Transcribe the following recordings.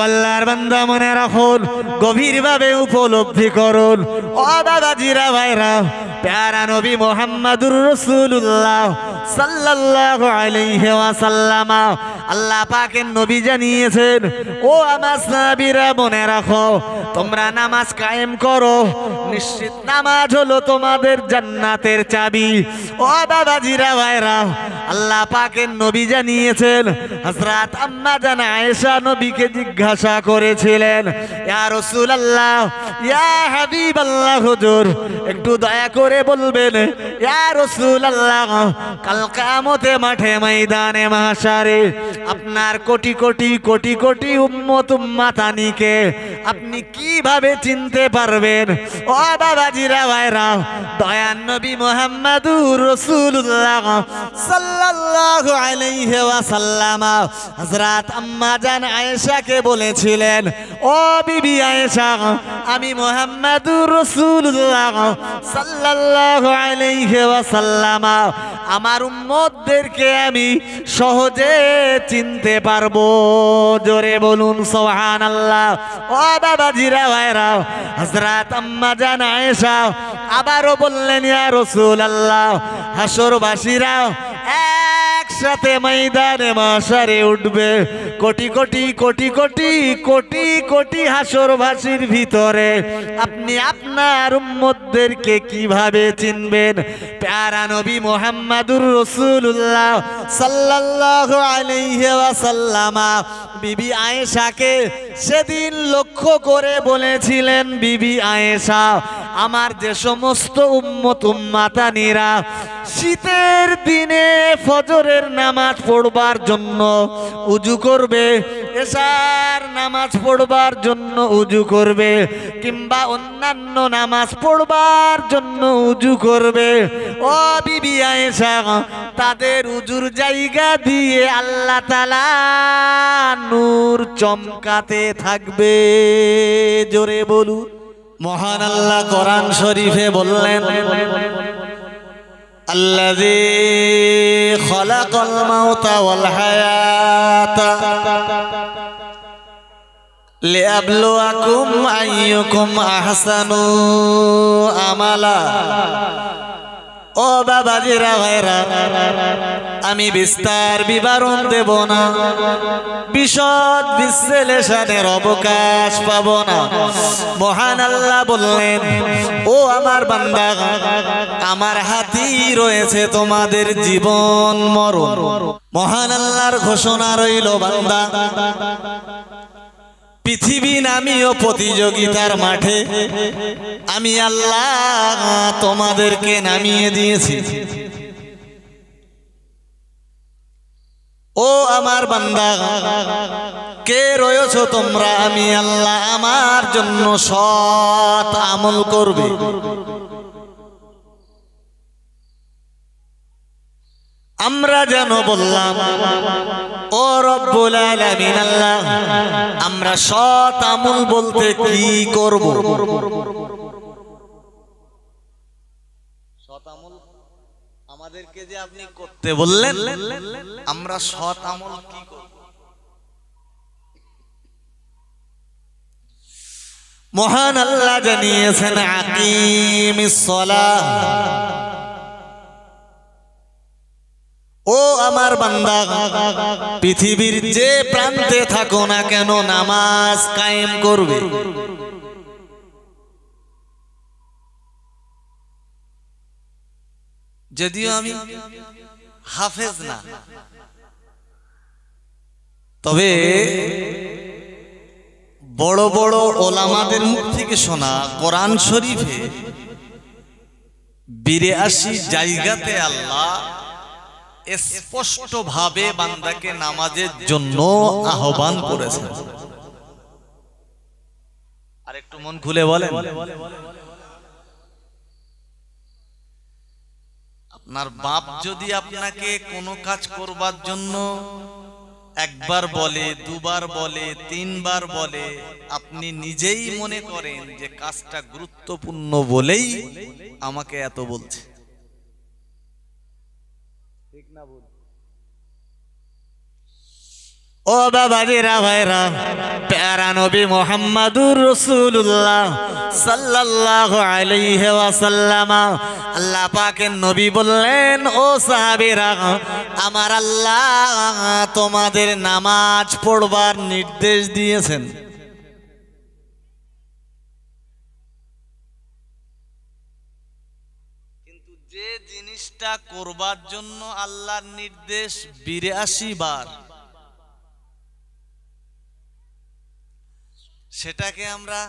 আল্লাহর বান্দা মনে রাখুন, গভীরভাবে উপলব্ধি করুন। ও বাবাজিরা ভাইরা, প্যারা নবী মুহাম্মাদুর রাসূলুল্লাহ সাল্লাল্লাহু আলাইহি ওয়াসাল্লাম, আল্লাহ পাকের নবী জানিয়েছেন, ও আমার সাহাবীরা মনে রাখো, তোমরা নামাজ কায়েম করো, নিশ্চিত নামাজ হলো তোমাদের জান্নাতের চাবি। ও বাবাজিরা ভাইরা, আল্লাহ পাকের নবী জানিয়েছেন, হযরত আম্মা জান আয়েশা নবীকে জিজ্ঞাসা করেছিলেন, ইয়া রাসূলুল্লাহ, ইয়া হাবিবাল্লাহ, হুজুর একটু দয়া করে বলবেন, ইয়া রাসূলুল্লাহ, কাল কিয়ামতে মাঠে ময়দানে মাহশারে আপনার কোটি কোটি কোটি কোটি উম্মত উম্মাতানিকে আপনি কিভাবে চিনতে পারবেন? ও বাবাজিরা ভাইরা, দয়ার নবী মুহাম্মাদুর রাসূলুল্লাহ সাল্লাল্লাহু আলাইহি ওয়াসাল্লাম হযরত আম্মা জান আয়েশাকে বলেছিলেন, ও বিবি আয়েশা, আমি মুহাম্মাদুর রাসূলুল্লাহ সাল্লাল্লাহু আলাইহি ওয়াসাল্লাম আমার উম্মতদেরকে আমি সহজে চিনতে পারবো। জোরে বলুন সুবহানাল্লাহ। ও বাবাজিরা ভাইরা, হযরত আম্মা জান আয়েশা আবারও বললেন, ইয়া রাসূলুল্লাহ, হাসরবাসীরা একসাথে ময়দানে মাহশারে উঠবে, কোটি কোটি কোটি কোটি কোটি কোটি হাসরবাসীর ভিতরে আপনি আপনার উম্মতদেরকে কিভাবে চিনবেন? প্যারা নবী মুহাম্মাদুর রাসূলুল্লাহ সাল্লাল্লাহু আলাইহি ওয়াসাল্লাম বিবি আয়েশাকে সেদিন লক্ষ্য করে বলেছিলেন, বিবি আয়েশা, আমার যে সমস্ত উম্মত উম্মাতানিরা শীতের দিনে ফজরের নামাজ পড়বার জন্য উযু করবে, এশার নামাজ পড়বার জন্য উযু করবে, কিংবা অন্যান্য নামাজ পড়বার জন্য উযু করবে, ও বিবি আয়েশা, তাদের উযুর জায়গা দিয়ে আল্লাহ তাআলা নূর চমকাতে থাকবে। জোরে বলুন। মহান আল্লাহ কোরআন শরীফে বললেন, আল্লাযী খালাকাল মাউতা ওয়াল হায়াতা লিয়াবলুয়াকুম আইয়ুকুম আহসানু আমালা। ও বাবাজিরা ভাইরা, আমি বিস্তার বিবরণ দেব না, বিশদ বিশ্লেষণের অবকাশ পাব না। মহান আল্লাহ বললেন, ও আমার বান্দা, আমার হাতেই রয়েছে তোমাদের জীবন মরণ। মহান আল্লাহর ঘোষণা রইল, বান্দা, পৃথিবী নামীয় প্রতিযোগিতার মাঠে আমি আল্লাহ তোমাদেরকে নামিয়ে দিয়েছি। ও আমার বান্দা, কে রয়েছো তোমরা? আমি আল্লাহ আমার জন্য সৎ আমল করবে। আমরা যেন বললাম, ও রব্বুল আলামিন আল্লাহ, আমরা সৎ আমল বলতে কি করব? সৎ আমল আমাদেরকে যে আপনি করতে বললেন, আমরা সৎ আমল কি করব? মহান আল্লাহ জানিয়েছেন, আকিমিস সালাহ। ও আমার বান্দা, পৃথিবীর যে প্রান্তে থাকো না কেন নামাজ কায়েম করবে। যদিও আমি হাফেজ না, তবে বড় বড় ওলামাদের মুখ থেকে শোনা কোরআন শরীফে ৮২ জায়গাতে আল্লাহ স্পষ্ট ভাবে বান্দাকে নামাজের জন্য আহ্বান করেছেন। আর একটু মন খুলে বলেন, আপনার বাপ যদি আপনাকে কোনো কাজ করবার জন্য একবার বলে, দুবার বলে, তিনবার বলে, আপনি নিজেই মনে করেন যে কাজটা গুরুত্বপূর্ণ বলেই আমাকে এত বলছে, ঠিক না? ও বাবাজিরা ভাইরা, প্যারা নবী মুহাম্মাদুর রাসূলুল্লাহ সাল্লাল্লাহু আলাইহি ওয়াসাল্লাম, আল্লাহ পাকের নবী বললেন, ও সাহাবীরা, আমার আল্লাহ তোমাদের নামাজ পড়বার নির্দেশ দিয়েছেন। কিন্তু যে জিনিসটা করবার জন্য আল্লাহর নির্দেশ 82 বার, সেটাকে আমরা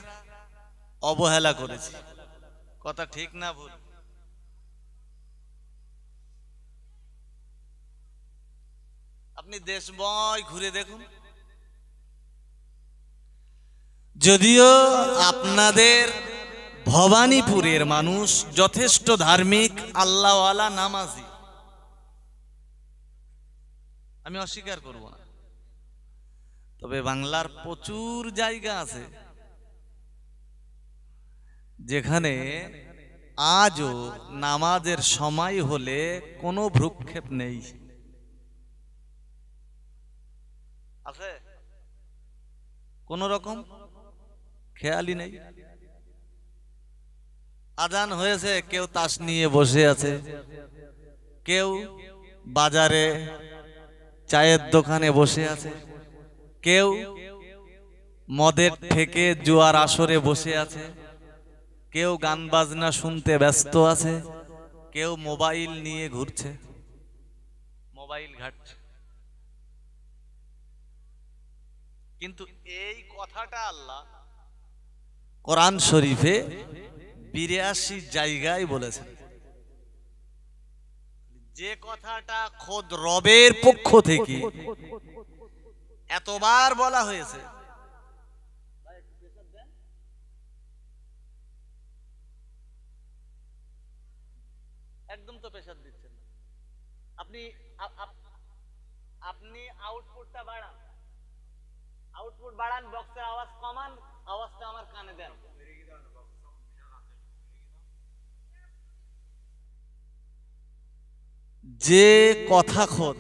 অবহেলা করেছি। কথা ঠিক না ভুল? আপনি দেশময় ঘুরে দেখুন, যদিও আপনাদের ভবানীপুরের মানুষ যথেষ্ট ধার্মিক, আল্লাহওয়ালা, নামাজি, আমি অস্বীকার করব না, তবে বাংলার প্রচুর জায়গা আছে যেখানে আজও নামাজের সময় হলে কোনো ভ্রুক্ষেপ নেই। আছে? কোন রকম খেয়ালই নেই। আজান হয়েছে, কেউ তাস নিয়ে বসে আছে, কেউ বাজারে চায়ের দোকানে বসে আছে, কেউ মদের থেকে জুয়ার আসরে বসে আছে, কেউ গান বাজনা শুনতে ব্যস্ত আছে, কেউ মোবাইল নিয়ে ঘুরছে, মোবাইল ঘাটছে। কিন্তু এই কথাটা আল্লাহ কোরআন শরীফে 82 জায়গায় বলেছেন। যে কথাটা খোদ রবের পক্ষ থেকে এতবার বলা হয়েছে, একদম তো প্রেসার দিচ্ছেন না আপনি। আপনি আউটপুটটা বাড়ান, আউটপুট বাড়ান, বক্সের আওয়াজ কমান, আওয়াজটা আমার কানে দেন। যে কথা খোদ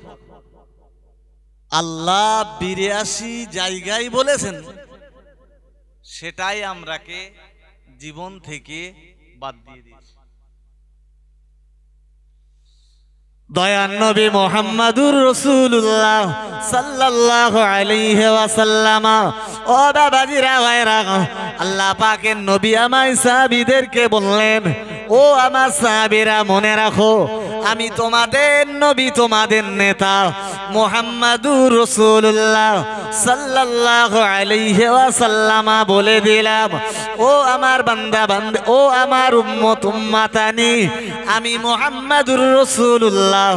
আল্লাহ 82 জায়গায় বলেছেন, সেটাই আমরাকে জীবন থেকে বাদ দিয়ে দিয়েছি। দয়ার নবী মুহাম্মাদুর রাসূলুল্লাহ সাল্লাল্লাহু আলাইহি ওয়াসাল্লাম, ও বাবাজিরা ভাইরা, আল্লাহ পাকের নবী আমায় সাহাবীদেরকে বললেন, ও আমার সাহাবীরা, মনে রাখো, আমি তোমাদের নবী, তোমাদের নেতা মুহাম্মাদুর রাসূলুল্লাহ সাল্লাল্লাহু আলাইহি ওয়াসাল্লাম বলে দিলাম, ও আমার বান্দা বান্দা, ও আমার উম্মত উম্মাতানি, আমি মুহাম্মাদুর রাসূলুল্লাহ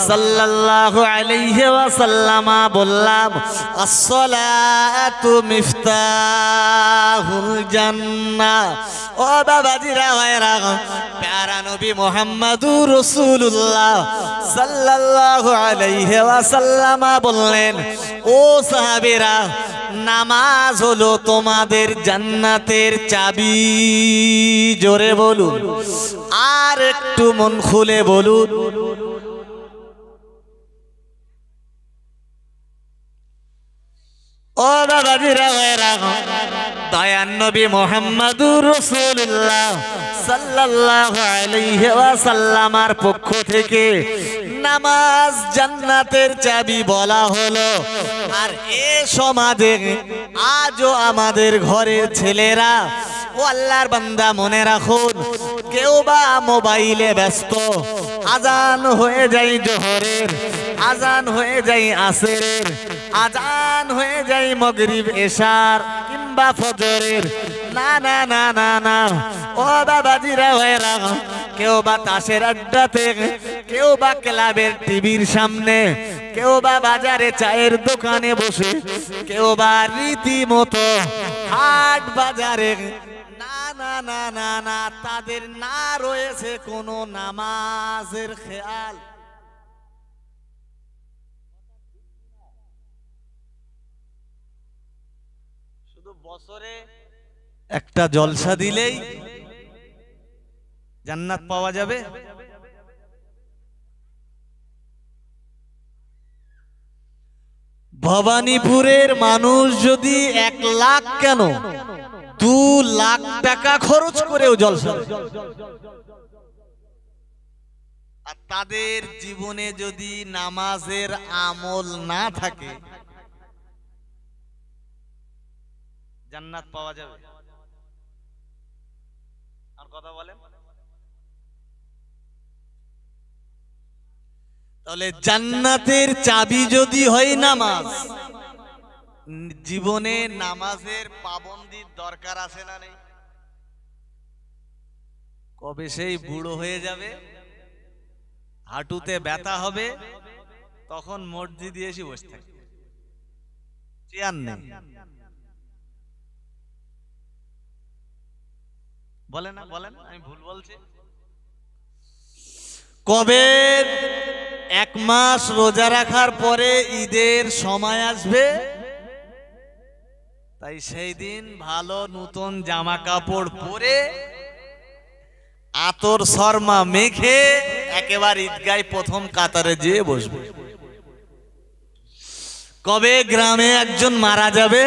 সাল্লাল্লাহু আলাইহি ওয়াসাল্লাম বললাম, আসসালাতু মিফতাহুল জান্নাহ। ও বাবাজিরা ভাইরা, প্যারা নবী মুহাম্মাদুর রাসূলুল্লাহ সাল্লাল্লাহু আলাইহি ওয়াসাল্লাম বললেন, ও সাহাবীরা, নামাজ হলো তোমাদের জান্নাতের চাবি। জোরে বলুন, আর একটু মন খুলে বলুন। ও বাবাজিরা ভাইরা, দয়ার নবী মুহাম্মাদুর রাসূলুল্লাহ সাল্লাল্লাহু আলাইহি ওয়াসাল্লামের পক্ষ থেকে নামাজ জান্নাতের চাবি বলা হলো। আর এ সমাজে আজও আমাদের ঘরের ছেলেরা, ও আল্লাহর বান্দা, মনে রাখুন, কেউ বা মোবাইলে ব্যস্ত, আজান হয়ে যায় জোহরের, আজান হয়ে যায় আসরের, আজান হয়ে যায় মাগরিব এশার কিংবা ফজরের। না না না না না, ও বাবাজিরা ভাইরা, কেউ বা তাসের আড্ডাতে, কেউ বা ক্লাবের টিভির সামনে, কেউ বা বাজারে চায়ের দোকানে বসে, কেউ বা রীতিমতো হাট বাজারে। না না না না না, তাদের না রয়েছে কোনো নামাজের খেয়াল। শুধু বছরে একটা জলসা দিলেই জান্নাত পাওয়া যাবে। ভবানীপুরের মানুষ যদি 1 লাখ কেন 2 লাখ টাকা খরচ করেও জলসা, আর তাদের জীবনে যদি নামাজের আমল না থাকে, জান্নাত পাওয়া যাবে? আর কথা বলেন। তাহলে জান্নাতের চাবি যদি হয় নামাজ, জীবনে নামাজের পাবন্দির দরকার আছে না নেই? কবে সেই বুড়ো হয়ে যাবে, হাঁটুতে ব্যথা হবে, তখন মসজিদে এসে বসে থাকে, চেয়ার নেই। বলেন না, বলেন, আমি ভুল বলছি? কবে 1 মাস রোজা রাখার পরে ঈদের সময় আসবে, তাই সেই দিন ভালো নতুন জামা কাপড় পরে আতর শর্মা মেখে একেবারে ঈদগায় প্রথম কাতারে যেয়ে বসবে। কবে গ্রামে একজন মারা যাবে,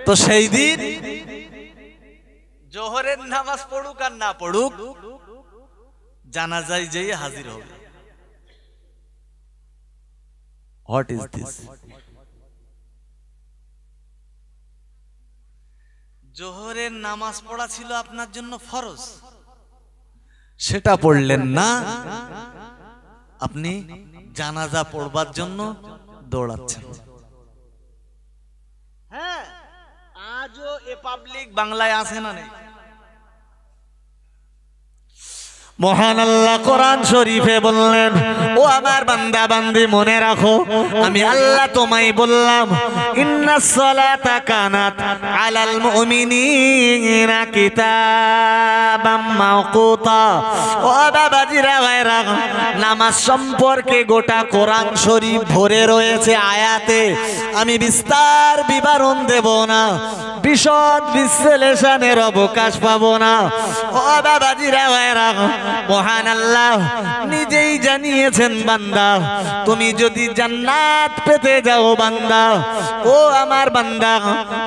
তো সেই দিন জোহরের নামাজ পড়ুক আর না পড়ুক, জানাজায় যেয়ে হাজির হবে। What is this? জোহরের নামাজ পড়া ছিল আপনার জন্য ফরজ, সেটা পড়লেন না, আপনি জানাজা পড়বার জন্য দৌড়াচ্ছেন। হ্যাঁ, আজও এ পাবলিক বাংলায় আছে না নেই? মহান আল্লাহ কোরআন শরীফে বললেন, ও আমার বান্দা বান্দি মনে রাখো, আমি আল্লাহ তোমায় বললাম, ইন্নাস সালাতা কানাত আলাল মুমিনিনা কিতাবাম মাওকুতা। ও বাবাজিরা ভাইরা, নামাজ সম্পর্কে গোটা কোরআন শরীফ ভরে রয়েছে আয়াতে, আমি বিস্তার বিবরণ দেব না, বিশদ বিশ্লেষণের অবকাশ পাবো না। ও বাবাজিরা ভাইরা, মহান আল্লাহ নিজেই জানিয়েছেন, বান্দা তুমি যদি জান্নাত পেতে যাও বান্দা, ও আমার বান্দা,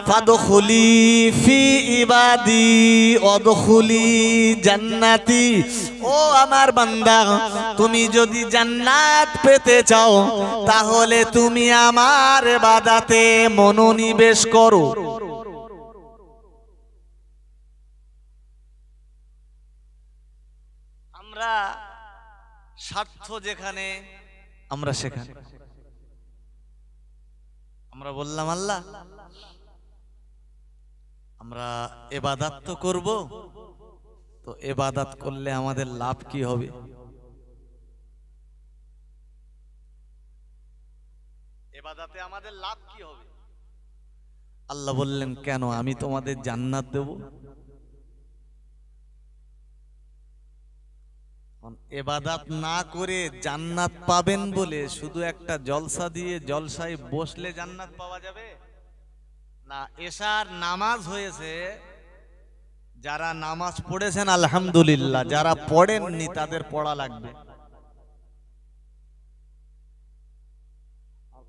ফাদখুলি ফি ইবাদি ওয়াদখুলি জান্নাতি। ও আমার বান্দা, তুমি যদি জান্নাত পেতে চাও, তাহলে তুমি আমার ইবাদতে মনোনিবেশ করো। আমরা স্বার্থ যেখানে, আমরা সেখানে। আমরা বললাম আল্লাহ, আমরা ইবাদত তো করব, তো ইবাদত করলে আমাদের লাভ কি হবে? ইবাদতে আমাদের লাভ কি হবে? আল্লাহ বললেন, কেন? আমি তোমাদের জান্নাত দেব। ইবাদত না করে জান্নাত পাবেন বলে শুধু একটা জলসা দিয়ে জলসায় বসলে জান্নাত পাওয়া যাবে না। এশার নামাজ হয়েছে, যারা নামাজ পড়েছেন আলহামদুলিল্লাহ, যারা পড়েননি তাদের পড়া লাগবে।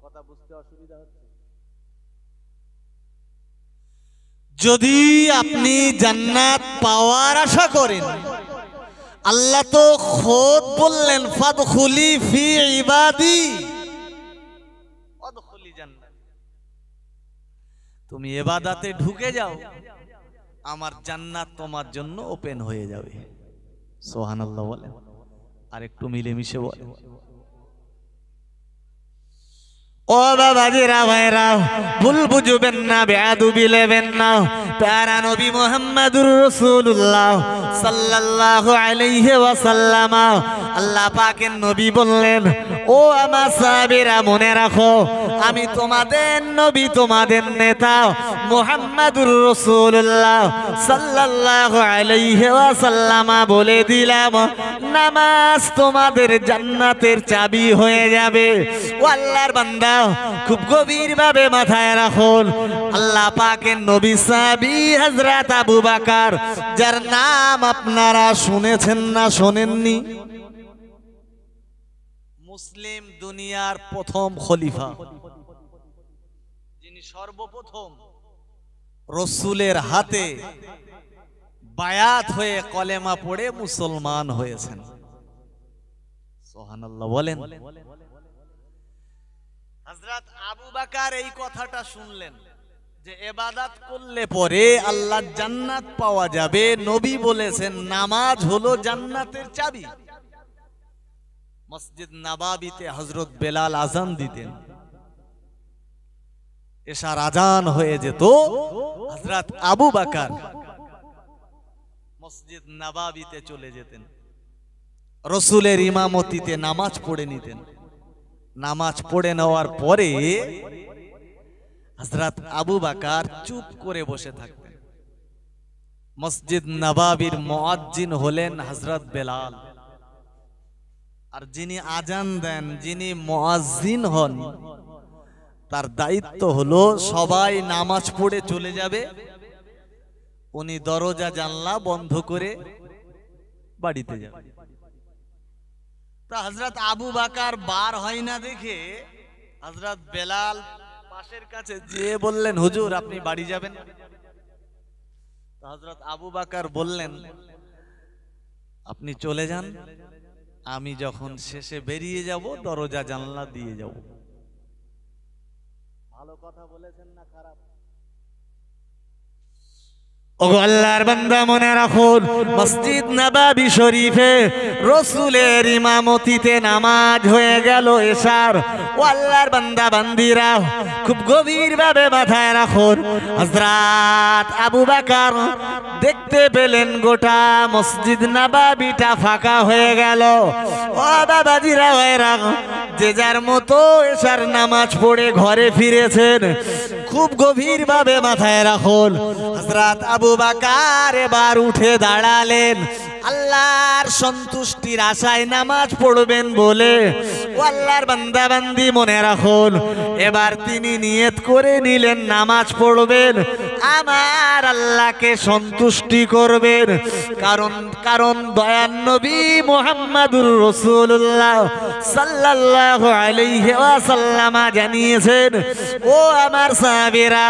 কথা বুঝতে অসুবিধা হচ্ছে? যদি আপনি জান্নাত পাওয়ার আশা করেন, আল্লাহ তো খোদ বললেন, ফাদখুলি ফি ইবাদি ওয়াদখুলি জান্নাত। তুমি ইবাদতে ঢুকে যাও, আমার জান্নাত তোমার জন্য ওপেন হয়ে যাবে। সুবহানাল্লাহ বলেন, আর একটু মিলেমিশে বলেন। ও বাবাজিরা ভাইরা, ভুল বুঝবেন না, বেয়াদবি নেবেন না। প্যারা নবী মুহাম্মদুর রাসূলুল্লাহ সাল্লাল্লাহু আলাইহি ওয়াসাল্লাম, আল্লাহ পাকের নবী বললেন, ও আমার সাহাবীরা মনে রাখো, আমি তোমাদের নবী, তোমাদের নেতা মুহাম্মদুর রাসূলুল্লাহ সাল্লাল্লাহু আলাইহি ওয়াসাল্লাম বলে দিলাম, নামাজ তোমাদের জান্নাতের চাবি হয়ে যাবে। ও আল্লাহর বান্দা, খুব গভীর ভাবে মাথায় রাখুন, আল্লাহ পাকের নবী সাহাবী হযরত আবু বকর, যার নাম আপনারা শুনেছেন না শোনেননি? মুসলিম দুনিয়ার প্রথম খলিফা, সর্বপ্রথম রসুলের হাতে বায়াত হয়ে কলেমা পড়ে মুসলমান হয়েছেন। সুবহানাল্লাহ বলেন। হযরত আবু বকর এই কথাটা শুনলেন যে ইবাদত করলে পরে আল্লাহর জান্নাত পাওয়া যাবে। নবী বলেছেন নামাজ হলো জান্নাতের চাবি। মসজিদ নববীতে হযরত বেলাল আযান দিতেন, এশার আজান হয়ে যেত, হযরত আবু বকর মসজিদ নববীতে চলে যেতেন, রসুলের ইমামতিতে নামাজ পড়ে নিতেন। নামাজ পড়ে নেওয়ার পরে হযরত আবু বকর চুপ করে বসে থাকতেন। মসজিদ নববীর মুয়াজ্জিন হলেন হযরত বেলাল, আর যিনি আজান দেন, যিনি মুয়াজ্জিন হন, তার দায়িত্ব হলো সবাই নামাজ পড়ে চলে যাবে, উনি দরজা জানলা বন্ধ করে বাড়িতে যাবে। তা হযরত আবু বকর বার হয় না দেখে হযরত বেলাল পাশের কাছে যেয়ে বললেন, হুজুর আপনি বাড়ি যাবেন? হযরত আবু বকর বললেন, আপনি চলে যান, আমি যখন শেষে বেরিয়ে যাব দরজা জানলা দিয়ে যাব। ভালো কথা বলেছেন না খারাপ? ওগো আল্লাহর বান্দা মনে রাখুন, মসজিদ নববী শরীফে রসুলের ইমামতিতে নামাজ হয়ে গেল এশার। ও আল্লাহর বান্দা বান্দিরা খুব গভীর ভাবে মাথায় রাখুন, হযরত আবু বকর দেখতে পেলেন গোটা মসজিদ নববীটা ফাঁকা হয়ে গেল। ও বাবাজিরা ভাইরা, যে যার মতো এশার নামাজ পড়ে ঘরে ফিরেছেন। খুব গভীর ভাবে মাথায় রাখুন, হযরত আবু বকর এবার উঠে দাঁড়ালেন, আল্লাহর সন্তুষ্টির আশায় নামাজ পড়বেন বলে। ও আল্লাহর বান্দা বান্দি মনে রাখুন, এবার তিনি নিয়ত করে নিলেন নামাজ পড়বেন, আমার আল্লাহকে সন্তুষ্টি করবেন। কারণ দয়ার নবী মুহাম্মদুর রাসূলুল্লাহ সাল্লাল্লাহু আলাইহি ওয়াসাল্লাম জানিয়েছেন, ও আমার সাহাবীরা,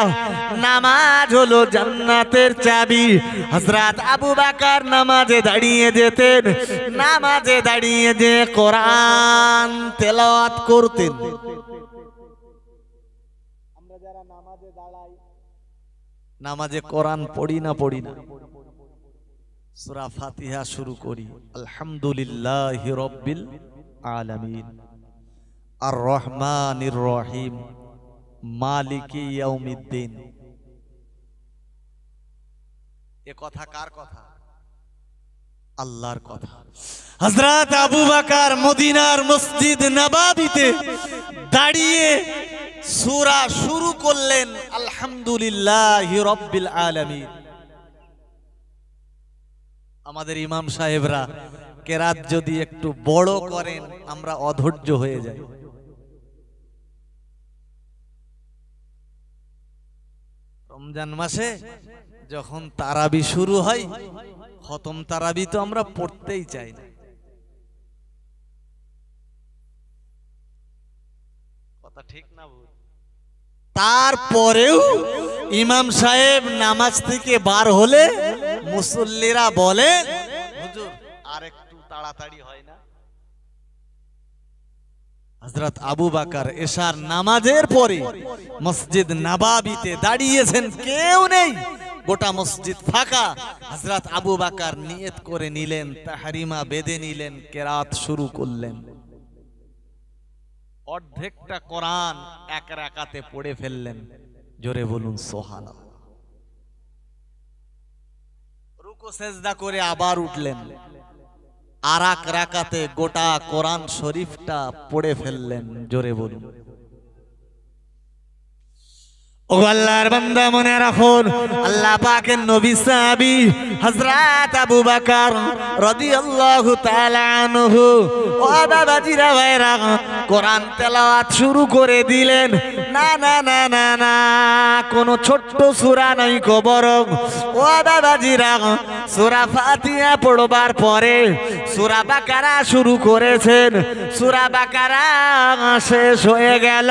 নামাজ হলো জান্নাতের চাবি। হযরত আবু বকর নামাজে দাঁড়িয়ে যেতেন, নামাজে দাঁড়িয়ে যে কোরআন তেলাওয়াত করতেন। আমরা যারা নামাজে দাঁড়াই, নামাজে কোরআন পড়ি না সূরা ফাতিহা শুরু করি, আলহামদুলিল্লাহি রাব্বিল আলামিন আর রহমানির রহিম মালিকি ইয়াউমিদ্দিন। এ কথা কার কথা? আল্লাহর কথা। হযরত আবু বকর মদিনার মসজিদ নববীতে দাঁড়িয়ে সূরা শুরু করলেন, আলহামদুলিল্লাহি রাব্বিল আলামিন। আমাদের ইমাম সাহেবরা কেরাত যদি একটু বড় করেন, আমরা অধৈর্য হয়ে যাই। রমজান মাসে যখন তারাবি শুরু হয়, খতম তারাবি তো আমরা পড়তেই চাই না। কথা ঠিক না ভুল? তারপরেও ইমাম সাহেব নামাজ থেকে বার হলে মুসল্লিরা বলে, হুজুর আর একটু তাড়াতাড়ি হয় না? হযরত আবু বকর এশার নামাজের পরে মসজিদ নববীতে দাঁড়িয়েছেন, কেউ নেই, গোটা মসজিদ ফাঁকা। হযরত আবু বকর নিয়ত করে নিলেন, তাহরিমা বেঁধে নিলেন, কেরাত শুরু করলেন। অর্ধেকটা কোরআন এক রাকাতে পড়ে ফেললেন। জোরে বলুন সুবহানাল্লাহ। রুকু সেজদা করে আবার উঠলেন, আর এক রাকাতে গোটা কোরআন শরীফটা পড়ে ফেললেন। জোরে বলুন। ও আল্লাহর বান্দা মনে রাখুন, আল্লাহ পাকের নবী সাহাবী হযরত আবু বকর রাদিয়াল্লাহু তাআলা আনহু, ও বাবাজিরা ভাইরা, কোরআন তেলাওয়াত শুরু করে দিলেন। না না না না না, কোন ছোট্ট সূরা নাই কো, বরং ও বাবাজিরা সূরা ফাতিহা পড়বার পরে সূরা বাকারা শুরু করেছেন। সূরা বাকারা শেষ হয়ে গেল,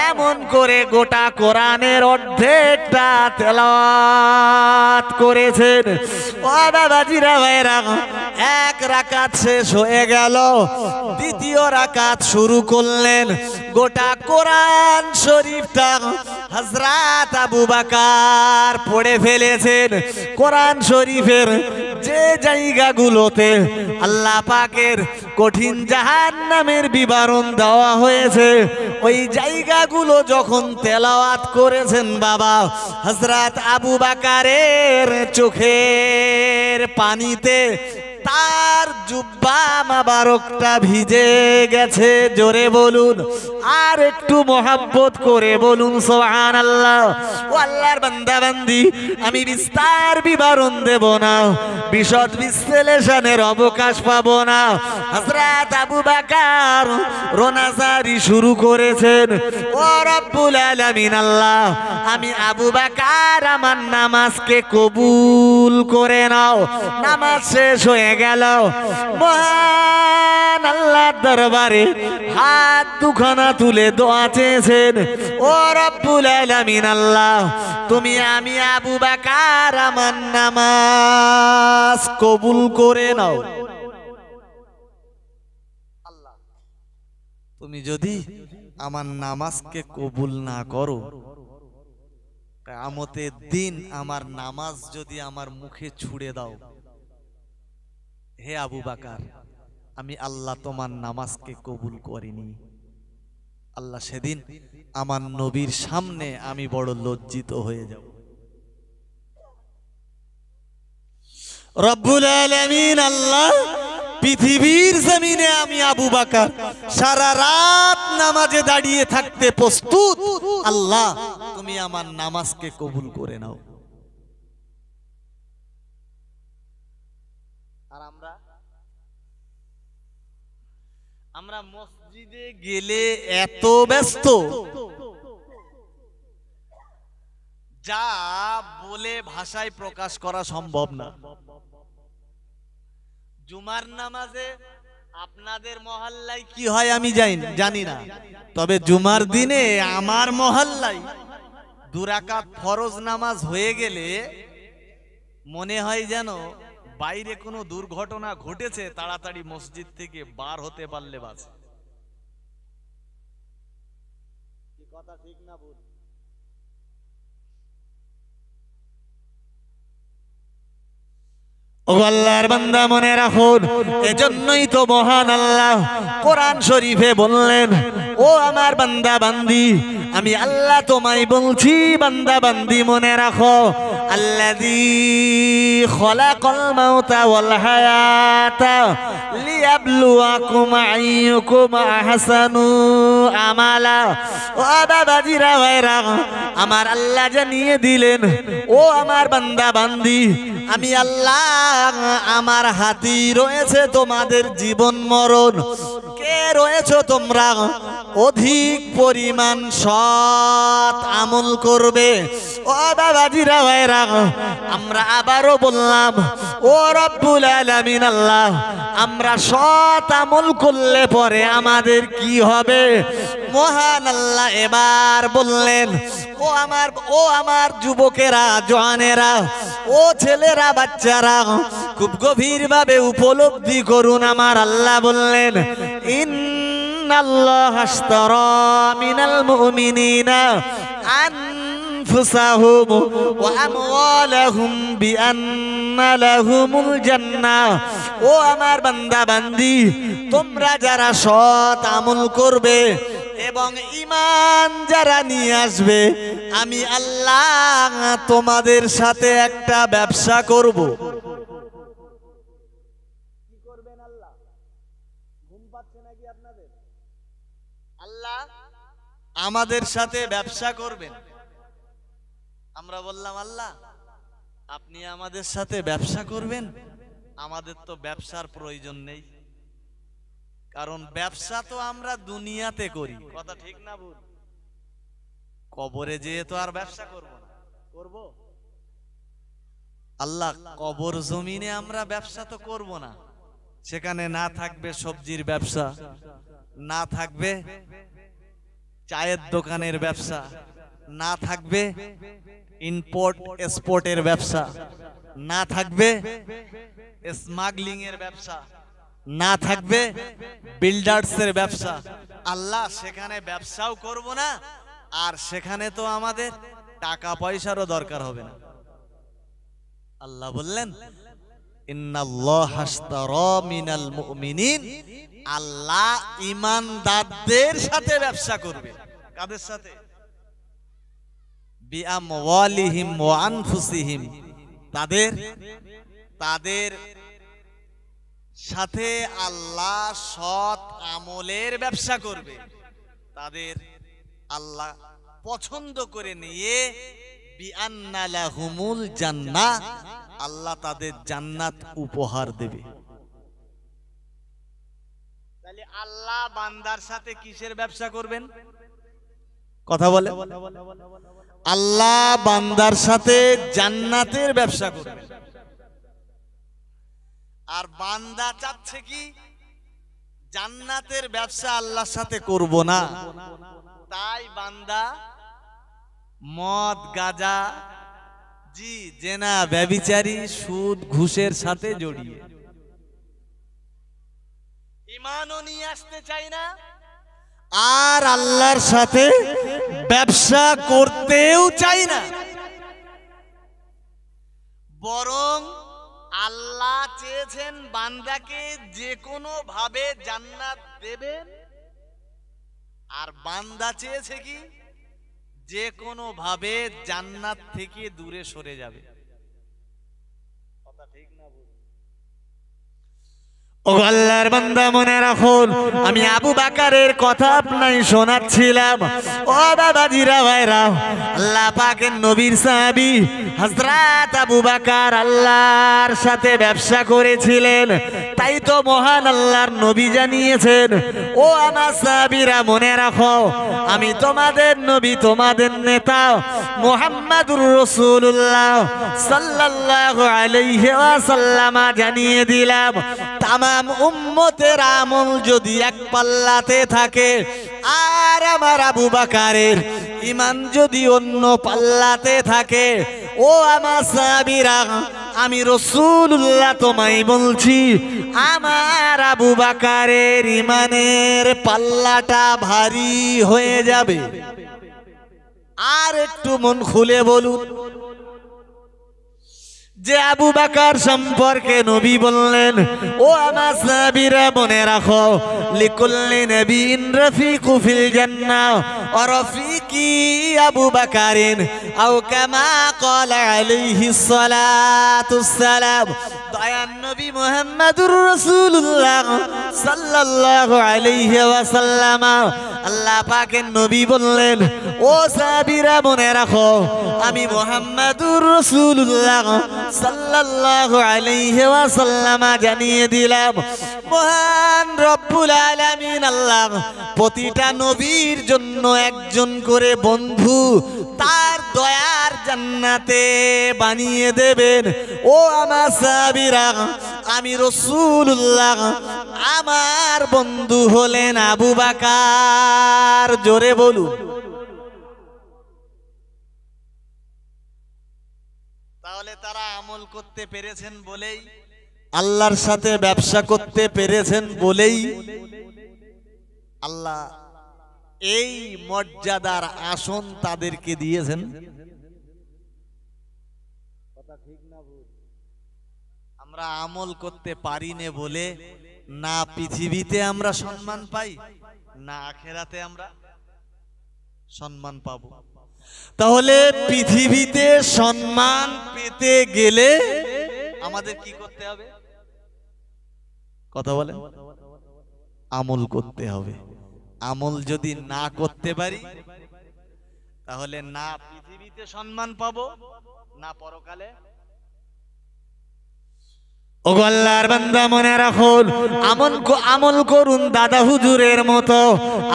এমন করে গোটা কোরআনের অর্ধেকটা তেলাওয়াত করেছেন। ও বাবাজিরা ভাইরা, এক রাকাত শেষ হয়ে গেল, দ্বিতীয় রাকাত শুরু করলেন। গোটা কোরআন শরীফটা হযরত আবু বকর পড়ে ফেলেছেন। কোরআন শরীফের যে জায়গাগুলোতে আল্লাহ পাকের কঠিন জাহান্নামের বিবরণ দেওয়া হয়েছে, ওই জায়গাগুলো যখন তেলাওয়াত করেছেন বাবা, হযরত আবু বকরের চোখের পানিতে তার জুব্বা মোবারকটা ভিজে গেছে। জোরে বলুন, আর একটু মোহাব্বত করে বলুন সুবহানাল্লাহ। ও আল্লাহর বান্দা বান্দি, আমি বিস্তার বিবরণ দেব না, বিশদ বিশ্লেষণের অবকাশ পাবো না। হযরত আবু বকর রোনাজারি শুরু করেছেন। ও রব্বুল আলামিন আল্লাহ, আমি আবু বকর আমার নামাজকে কবুল করে নাও। নামাজ শেষ হয়ে গেল, মহান আল্লাহর দরবারে হাত দুখানা তুলে দোয়া চেয়েছেন। ও রব্বুল আলামিন আল্লাহ, তুমি আমি আবু বকর আমার নামাজ কবুল করে নাও। আল্লাহ, তুমি যদি আমার নামাজকে কবুল না করো, কিয়ামতের দিন আমার নামাজ যদি আমার মুখে ছুঁড়ে দাও, হে আবু বকর, আমি আল্লাহ তোমার নামাজকে কবুল করিনি। আল্লাহ সেদিন আমার নবীর সামনে আমি বড় লজ্জিত হয়ে যাব। রব্বুল আলামিন আল্লাহ, পৃথিবীর জমিনে আমি আবু বকর সারা রাত নামাজে দাঁড়িয়ে থাকতে প্রস্তুত। আল্লাহ, তুমি আমার নামাজকে কবুল করে নাও। আর আমরা মসজিদে গেলে এত ব্যস্ত, যা বলে ভাষায় প্রকাশ করা সম্ভব না। জুমার নামাজে আপনাদের মহল্লায় কি হয় আমি জানি না, তবে জুমার দিনে আমার মহল্লায় 2 রাকাত ফরজ নামাজ হয়ে গেলে মনে হয় যেন বাইরে কোনো দুর্ঘটনা ঘটেছে, তাড়াতাড়ি মসজিদ থেকে বার হতে পারলে বাঁচে। কি কথা ঠিক না ভুল? ও আল্লাহর বান্দা, মনে রাখুন, এজন্যই তো মহান আল্লাহ কোরআন শরীফে বললেন, ও আমার বান্দা বান্দি, আমি আল্লাহ তোমায় বলছি বান্দা বান্দি মনে রাখো, আল্লাযী খলাকাল মাউতা ওয়াল হায়াতা লিয়াবলুয়াকুম আইয়ুকুম আহসানু আমালা। ও বাবাজিরা ভাইরা, আমার আল্লাহ জানিয়ে দিলেন, ও আমার বান্দা বান্দি, আমি আল্লাহ আমার হাতে রয়েছে তোমাদের জীবন মরণ। কে রয়েছে তোমরা অধিক পরিমাণ সৎ আমল করবে। ও বাবাজিরা ভাইরা, আমরা আবারও বললাম, ও রব্বুল আলামিন আল্লাহ, আমরা সৎ আমল করলে পরে আমাদের কি হবে? মহান আল্লাহ এবার বললেন, ও আমার যুবকেরা, জওয়ানেরা, ও ছেলেরা, বাচ্চারা, খুব গভীরভাবে উপলব্ধি করুন। আমার আল্লাহ বললেন, ইন্নাল্লাহা আশতারা মিনাল মুমিনিনা আনফুসাহুম ওয়া আমওয়ালাহুম বিআন্না লাহুমুল জান্নাহ। ও আমার বান্দা বান্দি, তোমরা যারা সৎ আমল করবে এবং ঈমান যারা নিয়ে আসবে, আমি আল্লাহ তোমাদের সাথে একটা ব্যবসা করব। কি করবেন আল্লাহ? ঘুম পাচ্ছে নাকি আপনাদের? আল্লাহ আমাদের সাথে ব্যবসা করবেন। আমরা বললাম, আল্লাহ আপনি আমাদের সাথে ব্যবসা করবেন? আমাদের তো ব্যবসার প্রয়োজন নেই, কারণ ব্যবসা তো আমরা দুনিয়াতে করি, কথা ঠিক না ভুল? কবরে যেয়ে তো আর ব্যবসা করব না, করব? আল্লাহ কবর জমিনে আমরা ব্যবসা তো করব না। সেখানে না থাকবে সবজির ব্যবসা, না থাকবে চায়ের দোকানের ব্যবসা, না থাকবে ইম্পোর্ট এক্সপোর্টের ব্যবসা, না থাকবে স্মাগলিং এর ব্যবসা, না থাকবে বিল্ডার্সের ব্যবসা। আল্লাহ সেখানে ব্যবসাও করব না, আর সেখানে তো আমাদের টাকা পয়সারও দরকার হবে না। আল্লাহ বললেন ইন্নাল্লাহা আশতারা মিনাল মুমিনিন, আল্লাহ ঈমানদারদের সাথে ব্যবসা করবে। কাদের সাথে? বিআমওয়ালিহিম ওয়া আনফুসিহিম, তাদের সাথে আল্লাহ সৎ আমলের ব্যবসা করবে। তাদের আল্লাহ পছন্দ করে নিয়ে বিআন্না লাহুমুল জান্নাহ, আল্লাহ তাদের জান্নাত উপহার দেবে। তাহলে আল্লাহ বান্দার সাথে কিসের ব্যবসা করবেন? কথা বলে, আল্লাহ বান্দার সাথে জান্নাতের ব্যবসা করবেন। আর বান্দা চাচ্ছে কি? জান্নাতের ব্যবসা আল্লাহর সাথে করব না, তাই বান্দা মদ, গাঁজা, জেনা, ব্যভিচারী, সুদ, ঘুষের সাথে জড়িয়ে ঈমানও নিয়ে আসতে চাই না, আর আল্লাহর সাথে ব্যবসা করতেও চাই না। বরং আল্লাহ চেয়েছেন বান্দাকে যে কোনো ভাবে জান্নাত দেবেন, আর বান্দা চেয়েছে কি? যে কোনো ভাবে জান্নাত থেকে দূরে সরে যাবে। কথা ঠিক না ভুল? ও আল্লাহর বান্দা মনে রাখুন, আমি আবু বাকারের কথা আপনাই শোনাচ্ছিলাম। ও বাবাজিরা ভাইরা, আল্লাহ পাকের নবীর সাহাবী হযরত আবু বাকার আল্লাহর সাথে ব্যবসা করেছিলেন। তাই তো মহান আল্লাহর নবী জানিয়েছেন, ও আমার সাহাবীরা মনে রাখো, আমি তোমাদের নবী, তোমাদের নেতা মুহাম্মাদুর রাসূলুল্লাহ সাল্লাল্লাহু আলাইহি ওয়াসাল্লাম জানিয়ে দিলাম, তামাম উম্মতের আমল যদি এক পাল্লাতে থাকে, আর আমার আবু বাকারের ঈমান যদি অন্য পাল্লাতে থাকে, ও আমার সাহাবীরা, আমি রাসূলুল্লাহ তোমায় বলছি, আমার আবু বাকারের ঈমানের পাল্লাটা ভারী হয়ে যাবে। আর একটু মন খুলে বলুন যে আবু বাকার সম্পর্কে নবী বললেন, ও আমার সাহাবীরা মনে রাখো, লিকুল্লি নবিয়্যিন রাফিকু ফিল জান্নাহ ওয়া রাফিকি আবু বাকারিন, আও কামা ক্বালা আলাইহিস সালাতুস সালাম। দয়ার নবী মুহাম্মাদুর রাসূলুল্লাহ সাল্লাল্লাহু আলাইহি ওয়াসাল্লাম, আল্লাহ পাকের নবী বললেন, ও সাহাবীরা মনে রাখো, আমি মুহাম্মাদুর রাসূলুল্লাহ সাল্লাল্লাহু আলাইহি ওয়াসাল্লাম জানিয়ে দিলাম, মহান রব্বুল আলামিন আল্লাহ প্রতিটা নবীর জন্য একজন করে বন্ধু তার দয়ার জান্নাতে বানিয়ে দেবেন। ও আমার সাহাবীরা, আমি রাসূলুল্লাহ, আমার বন্ধু হলেন আবু বাকার। জোরে বলুন। তাহলে তারা আমল করতে পেরেছেন বলেই, আল্লাহর সাথে ব্যবসা করতে পেরেছেন বলেই আল্লাহ এই মর্যাদার আসন তাদেরকে দিয়েছেন। কথা ঠিক না ভুল? আমরা আমল করতে পারি না বলে না পৃথিবীতে আমরা সম্মান পাই, না আখেরাতে আমরা সম্মান পাবো। তাহলে পৃথিবীতে সম্মান পেতে গেলে আমাদের কি করতে হবে? কথা বলেন, আমল করতে হবে। আমল যদি না করতে পারি, তাহলে না পৃথিবীতে সম্মান পাবো, না পরকালে। ও আল্লাহর বান্দা মনে রাখুন, আমল করুন দাদা হুজুরের মতো,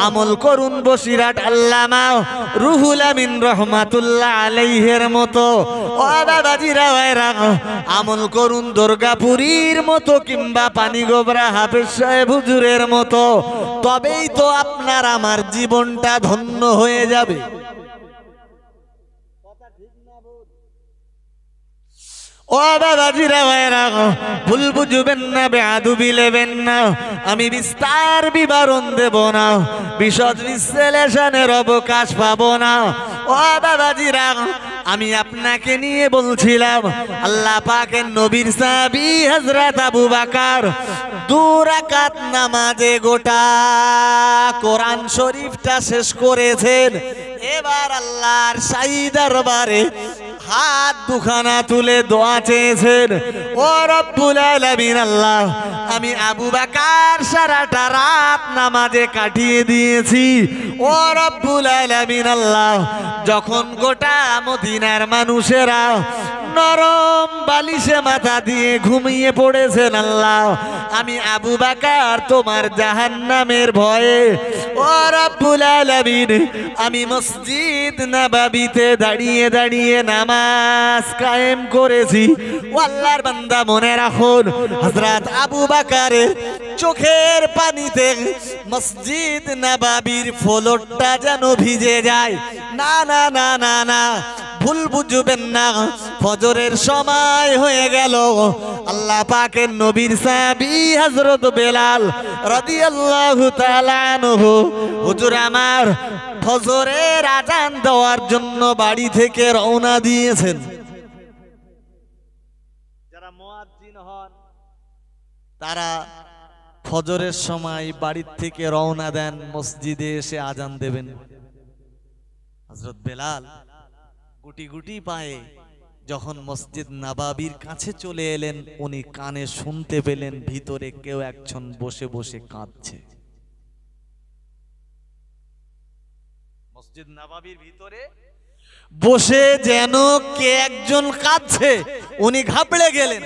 আমল করুন বসিরাট আল্লামা রুহুল আমিন রহমাতুল্লাহ আলাইহির মতো। ও বাবাজিরা ভাইরা, আমল করুন দুর্গাপুরীর মতো কিংবা পানিগোবরা হাফেজ সাহেব হুজুরের মতো, তবেই তো আপনার আমার জীবনটা ধন্য হয়ে যাবে। ও বাবাজিরা ভাইরা, ভুল বুঝবেন না, বেয়াদবি নেবেন না, আমি বিস্তার বিবরণ দেব না, বিশদ বিশ্লেষণের অবকাশ পাবো না। ও বাবাজিরা, আমি আপনাকে নিয়ে বলছিলাম আল্লাহ পাকের নবীর সাহাবী হযরত আবু বকর 2 রাকাত নামাজে গোটা কোরআন শরীফটা শেষ করেছেন। এবার আল্লাহর শাহী দরবারে হাত দুখানা তুলে দোয়া চেয়েছেন, ও রব্বুল আলামিন আল্লাহ, আমি আবু বকর সারাটা রাত নামাজে কাটিয়ে দিয়েছি। ও রব্বুল আলামিন আল্লাহ, যখন গোটা মদিনার মানুষেরা নরম বালিশে মাথা দিয়ে ঘুমিয়ে পড়েছেন আল্লাহ, আমি আবু বকর তোমার জাহান্নামের ভয়ে ও রব্বুল আলামিন আমি মসজিদ নববীতে দাঁড়িয়ে দাঁড়িয়ে নামাজ কায়েম করেছি। ও আল্লাহর বান্দা মনে রাখুন, হযরত আবু বকরের চোখের পানিতে মসজিদ নববীর ফ্লোরটা যেন ভিজে যায়। না না না না না, ভুল বুঝবেন না, ফজরের সময় হয়ে গেল। আল্লাহ পাকের নবীর সাহাবী হযরত বেলাল রাদিয়াল্লাহু তাআলা আনহু হুজুর আমার ফজরের আযান দেওয়ার জন্য বাড়ি থেকে রওনা দিয়েছেন। যারা মুয়াজ্জিন হন তারা ফজরের সময় বাড়ি থেকে রওনা দেন, মসজিদে এসে আযান দেবেন। হযরত বেলাল গুটি গুটি পায়ে যখন মসজিদ নববীর কাছে চলে এলেন, উনি কানে শুনতে পেলেন ভিতরে কেউ একজন বসে বসে কাঁদছে। মসজিদ নববীর ভিতরে বসে যেন কে একজন কাঁদছে, উনি ঘাবড়ে গেলেন,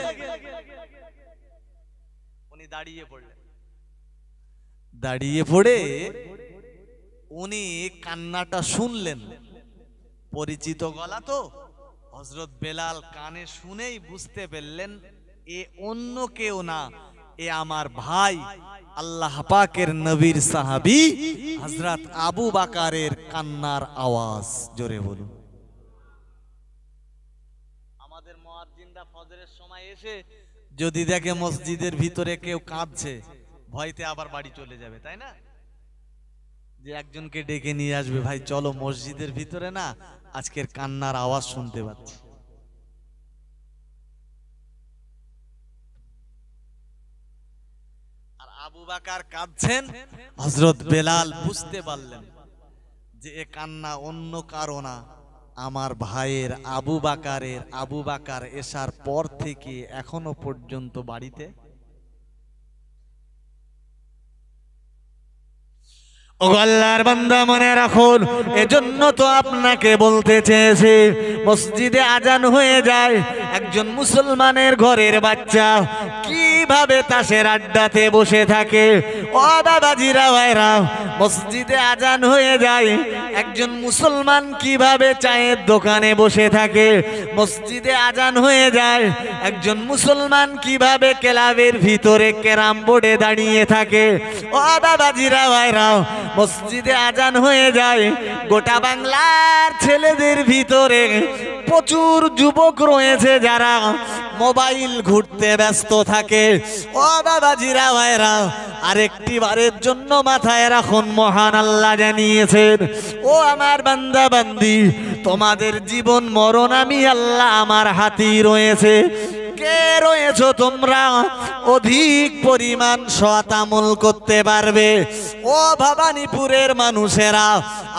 উনি দাঁড়িয়ে পড়লেন। দাঁড়িয়ে পড়ে উনি কান্নাটা শুনলেন। পরিচিত গলা তো, হযরত বেলাল কানে শুনেই বুঝতে পারলেন এ অন্য কেউ না, এ আমার ভাই আল্লাহ পাকের নবীর সাহাবী হযরত আবু বকরের কান্নার আওয়াজ। জোরে বলুন। আমাদের মুয়াজ্জিনরা ফজরের সময় এসে যদি দেখে মসজিদের ভিতরে কেউ কাঁদছে, ভয়তে আবার বাড়ি চলে যাবে, তাই না? যে একজনকে ডেকে নিয়ে আসবে, ভাই চলো মসজিদের ভিতরে না আজকের কান্নার আওয়াজ শুনতে পাচ্ছি। আর আবু বকর কাঁদছেন, হযরত বেলাল বুঝতে পারলেন যে এ কান্না অন্য কারো না, আমার ভাইয়ের আবু বকরের। আবু বকর এসার পর থেকে এখনো পর্যন্ত বাড়িতে। ও আল্লাহর বান্দা মনে রাখুন, এজন্য তো আপনাকে বলতে চেয়েছি, মসজিদে আজান হয়ে যায়, একজন মুসলমানের ঘরের বাচ্চা কিভাবে তাসের আড্ডাতে বসে থাকে। ও বাবাজিরা ভাইরা, মসজিদে আজান হয়ে যায়, একজন মুসলমান কিভাবে চায়ের দোকানে বসে থাকে। মসজিদে আজান হয়ে যায়, একজন মুসলমান কিভাবে ক্লাবের ভিতরে ক্যারাম বোর্ডে দাঁড়িয়ে থাকে। ও বাবাজিরা ভাইরা, মসজিদে আজান হয়ে যায়, গোটা বাংলার ছেলেদের ভিতরে প্রচুর যুবক রয়েছে যারা মোবাইল ঘুরতে ব্যস্ত থাকে। ও বাবাজিরা ভাইরা, আরেকটি বারের জন্য মাথায় রাখুন, মহান আল্লাহ জানিয়েছেন, ও আমার বান্দা বান্দি, তোমাদের জীবন মরণ আমি আল্লাহ আমার হাতেই রয়েছে। কে রয়েছো তোমরা অধিক পরিমাণ সৎ আমল করতে পারবে? ও ভবানীপুরের মানুষেরা,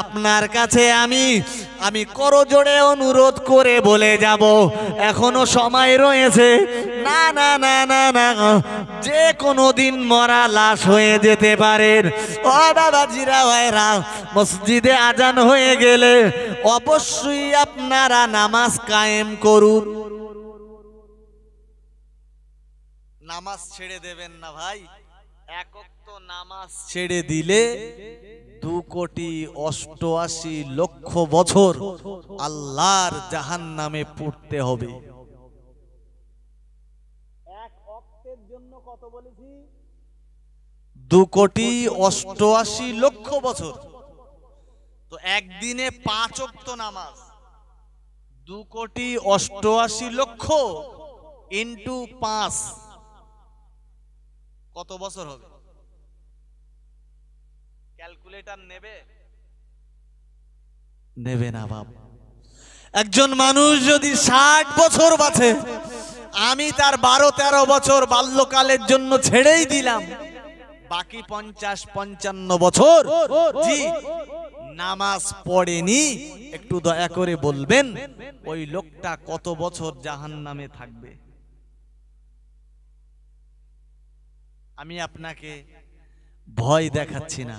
আপনার কাছে আমি করজোড়ে অনুরোধ করে বলে যাব, এখনো সময় রয়েছে। না না না না না, যে কোনো দিন মরা লাশ হয়ে যেতে পারেন। ও বাবাজিরা ভাইরা, মসজিদে আজান হয়ে গেলে অবশ্যই আপনারা নামাজ কায়েম করুন। নামাজ ছেড়ে দেবেন না ভাই। এক ওয়াক্ত নামাজ ছেড়ে দিলে 2,88,00,000 বছর আল্লাহর জাহান্নামে পড়তে হবে। এক ওয়াক্তের জন্য কত বলেছি? 2,88,00,000 বছর। তো একদিনে 5 ওয়াক্ত নামাজ, 2,88,00,000 ইন্টু 5 কত বছর হবে? ক্যালকুলেটর নেবে? নেবে না বাপ। একজন মানুষ যদি 60 বছর বাঁচে, আমি তার 12-13 বছর বাল্যকালের জন্য ছেড়েই দিলাম, বাকি 50-55 বছর জি নামাজ পড়েনি, একটু দয়া করে বলবেন ওই লোকটা কত বছর জাহান্নামে থাকবে? আমি আপনাকে ভয় দেখাচ্ছি না,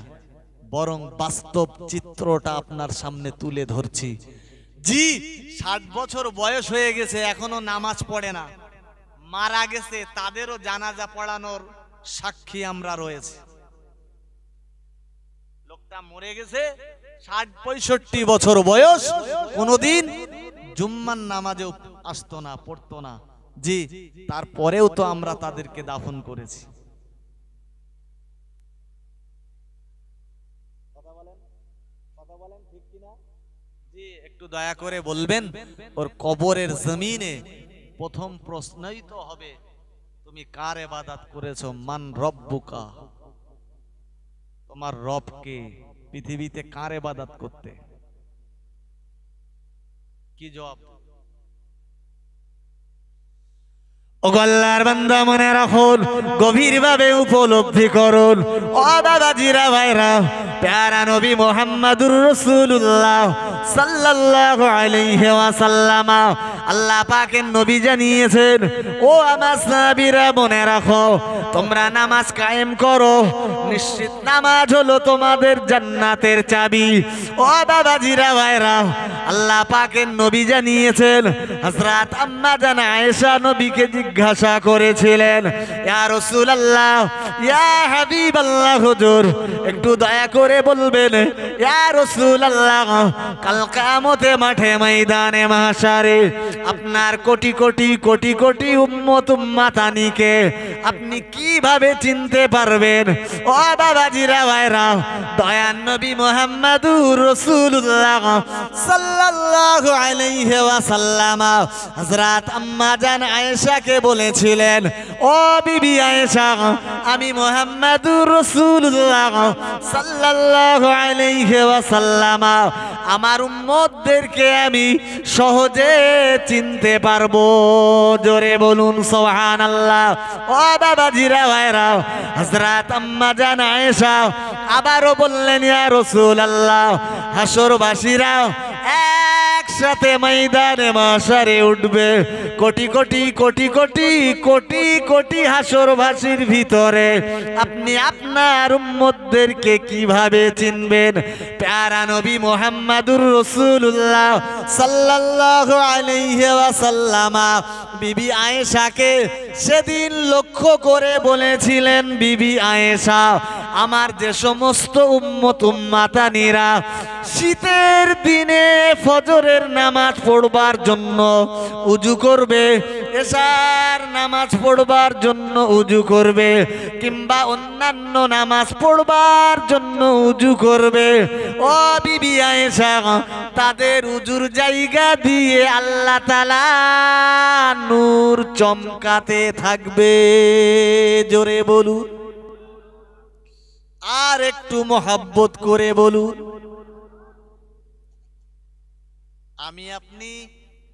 বরং বাস্তব চিত্রটা আপনার সামনে তুলে ধরছি। জি 60 বছর বয়স হয়ে গেছে, এখনো নামাজ পড়ে না, মারা গেছে, তাদেরও জানাজা পড়ানোর সাক্ষী আমরা রয়েছে। লোকটা মরে গেছে 60-65 বছর বয়স, কোনদিন জুম্মার নামাজেও আসতো না, পড়তো না। জি তারপরেও তো আমরা তাদেরকে দাফন করেছি। কথা বলেন ঠিক কিনা? জি একটু দয়া করে বলবেন, ওর কবরের জমিনে প্রথম প্রশ্নই তো হবে, তুমি কার ইবাদত করেছো? মান রব্বুকা, তোমার রব কে? পৃথিবীতে কার ইবাদত করতে? কি জবাব? ও আল্লাহর বান্দা মনে রাখুন, গভীরভাবে উপলব্ধি করুন। ও বাবাজিরা ভাইরা, প্যারা নবী মুহাম্মদুর রাসূলুল্লাহ সাল্লাল্লাহু আলাইহি ওয়াসাল্লাম, আল্লাহ পাকের নবী জানিয়েছেন, ও আমার সাহাবীরা মনে রাখো, তোমরা নামাজ কায়েম করো, নিশ্চিত নামাজ হলো তোমাদের জান্নাতের চাবি। ও বাবাজিরা ভাইরা, আল্লাহ পাকের নবী জানিয়েছেন, হযরত আম্মা জান আয়েশা নবীকে জিজ্ঞাসা করেছিলেন, ইয়া রাসূলুল্লাহ, ইয়া হাবিবাল্লাহ, হুজুর একটু দয়া করে বলবেন, ইয়া রাসূলুল্লাহ, কাল কিয়ামতে মাঠে ময়দানে মাহশারে আপনার কোটি কোটি কোটি কোটি উম্মত উম্মাতানিকে আপনি কিভাবে চিনতে পারবেন? ও বাবাজিরা ভাইরা, দয়ার নবী মুহাম্মদুর রাসূলুল্লাহ সাল্লাল্লাহু আলাইহি ওয়াসাল্লাম হযরত আম্মা জান আয়েশাকে বলেছিলেন, ও বিবি আয়েশা, আমি মুহাম্মদুর রাসূলুল্লাহ সাল্লাল্লাহু আলাইহি ওয়াসাল্লাম আমার উম্মতদেরকে আমি সহজে চিনতে পারবো। জোরে বলুন সুবহানাল্লাহ। ও বাবাজিরা ভাইরা, হযরত আম্মা জান আয়েশা আবারও বললেন, ইয়া রাসূলুল্লাহ, হাসরবাসীরা একসাথে ময়দানে মাহশারে উঠবে, কোটি কোটি কোটি কোটি কোটি কোটি হাসরবাসীর ভিতরে আপনি আপনার উম্মতদেরকে কিভাবে চিনবেন? প্যারা নবী মুহাম্মদুর রাসূলুল্লাহ সাল্লাল্লাহু আলাইহি ওয়াসাল্লাম বিবি আয়েশাকে সেদিন লক্ষ্য করে বলেছিলেন, বিবি আয়েশা, আমার যে সমস্ত উম্মত উম্মাতানিরা শীতের দিনে ফজরের নামাজ পড়বার জন্য উজু করবে, এশার নামাজ পড়বার জন্য উজু করবে, কিংবা অন্যান্য নামাজ পড়বার জন্য উজু করবে, ও বিবি আয়েশা, তাদের উজুর জায়গা দিয়ে আল্লাহ তাআলা নূর চমকাতে থাকবে। জোরে বলুন, আর একটু মহব্বত করে বলুন। আমি আপনি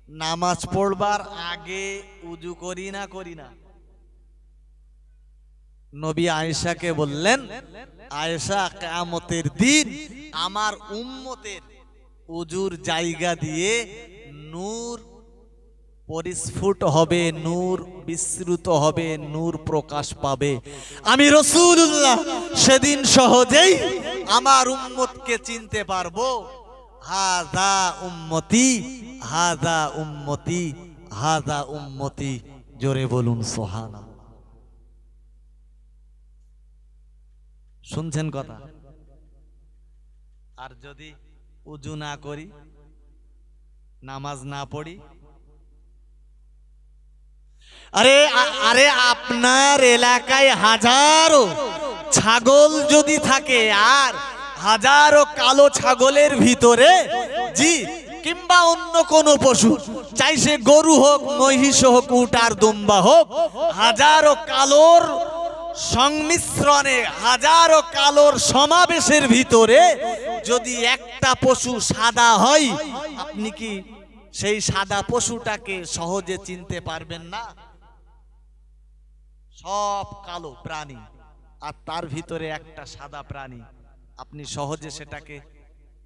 নামাজ পড়বার আগে উজু করি না? করি না? নবী আয়েশাকে বললেন, আয়েশা, কিয়ামতের দিন আমার উম্মতের উজুর জায়গা দিয়ে নূর পরিস্ফুট হবে, নূর বিস্মৃত হবে, নূর প্রকাশ পাবে। আমি রাসূলুল্লাহ সেদিন সহজেই আমার উম্মতকে চিনতে পারবো। হাযা উম্মতি, হাযা উম্মতি, হাযা উম্মতি। জোরে বলুন সুবহানাল্লাহ। শুনছেন কথা? আর যদি উজু না করি, নামাজ না পড়ি, আরে আরে আপনার এলাকায় হাজারো ছাগল যদি থাকে আর হাজারো কালো ছাগলের ভিতরে জি কিংবা অন্য কোনো পশু, চাই সে গরু হোক, মহিষ হোক, উট আর দুম্বা হোক, হাজারো কালোর সংমিশ্রণে, হাজারো কালোর সমাবেশের ভিতরে যদি একটা পশু সাদা হয়, আপনি কি সেই সাদা পশুটাকে সহজে চিনতে পারবেন না? সব কালো প্রাণী আর তার ভিতরে একটা সাদা প্রাণী, আপনি সহজে সেটাকে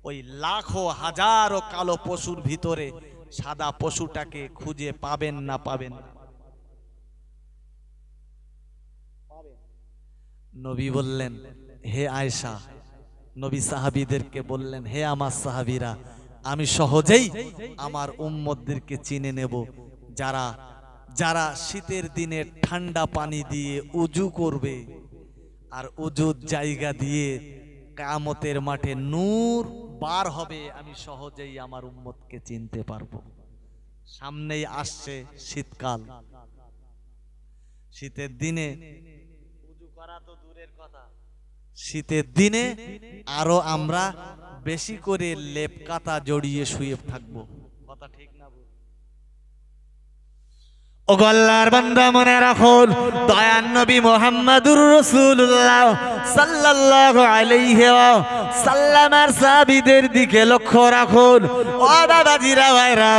ওই লাখো হাজারো কালো পশুর ভিতরে সাদা পশুটাকে খুঁজে পাবেন না? পাবেন না। নবী বললেন, হে আয়েশা, নবী সাহাবীদেরকে বললেন, হে আমার সাহাবীরা, আমি সহজেই আমার উম্মতদেরকে চিনে নেব যারা যারা শীতের দিনে ঠান্ডা পানি দিয়ে উজু করবে আর উজুর জায়গা দিয়ে কিয়ামতের মাঠে নূর বার হবে, আমি সহজেই আমার উম্মতকে চিনতে পারবো। সামনেই আসছে শীতকাল, শীতের দিনে উজু করা তো দূরের কথা, শীতের দিনে আরো আমরা বেশি করে লেপ কাতা জড়িয়ে শুয়ে থাকবো। কথা ঠিক না? ও আল্লাহর বান্দা, মনে রাখুন, দয়ার নবী মুহাম্মদুর রাসূলুল্লাহ সাল্লাল্লাহু আলাইহি সাল্লামের সাহাবীদের দিকে লক্ষ্য রাখুন। ও বাবাজিরা, ভাইরা,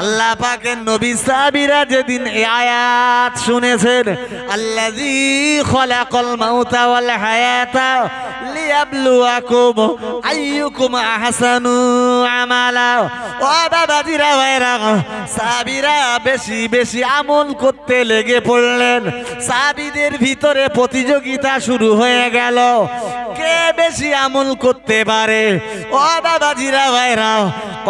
আল্লাহ পাকের নবী সাহাবীরা যেদিন এই আয়াত শুনেছেন, আল্লাযী খলাকাল মাউতা ওয়াল হায়াতা লিয়াবলুয়াকুম আইয়ুকুম আহসানু আমালা। ও বাবাজিরা, ভাইরা, সাহাবীরা বেশি বেশি আমল করতে লেগে পড়লেন। সাহাবীদের ভিতরে প্রতিযোগিতা শুরু হয়ে গেল, কে বেশি আমল করতে পারে। ও বাবাজিরা, ভাইরা,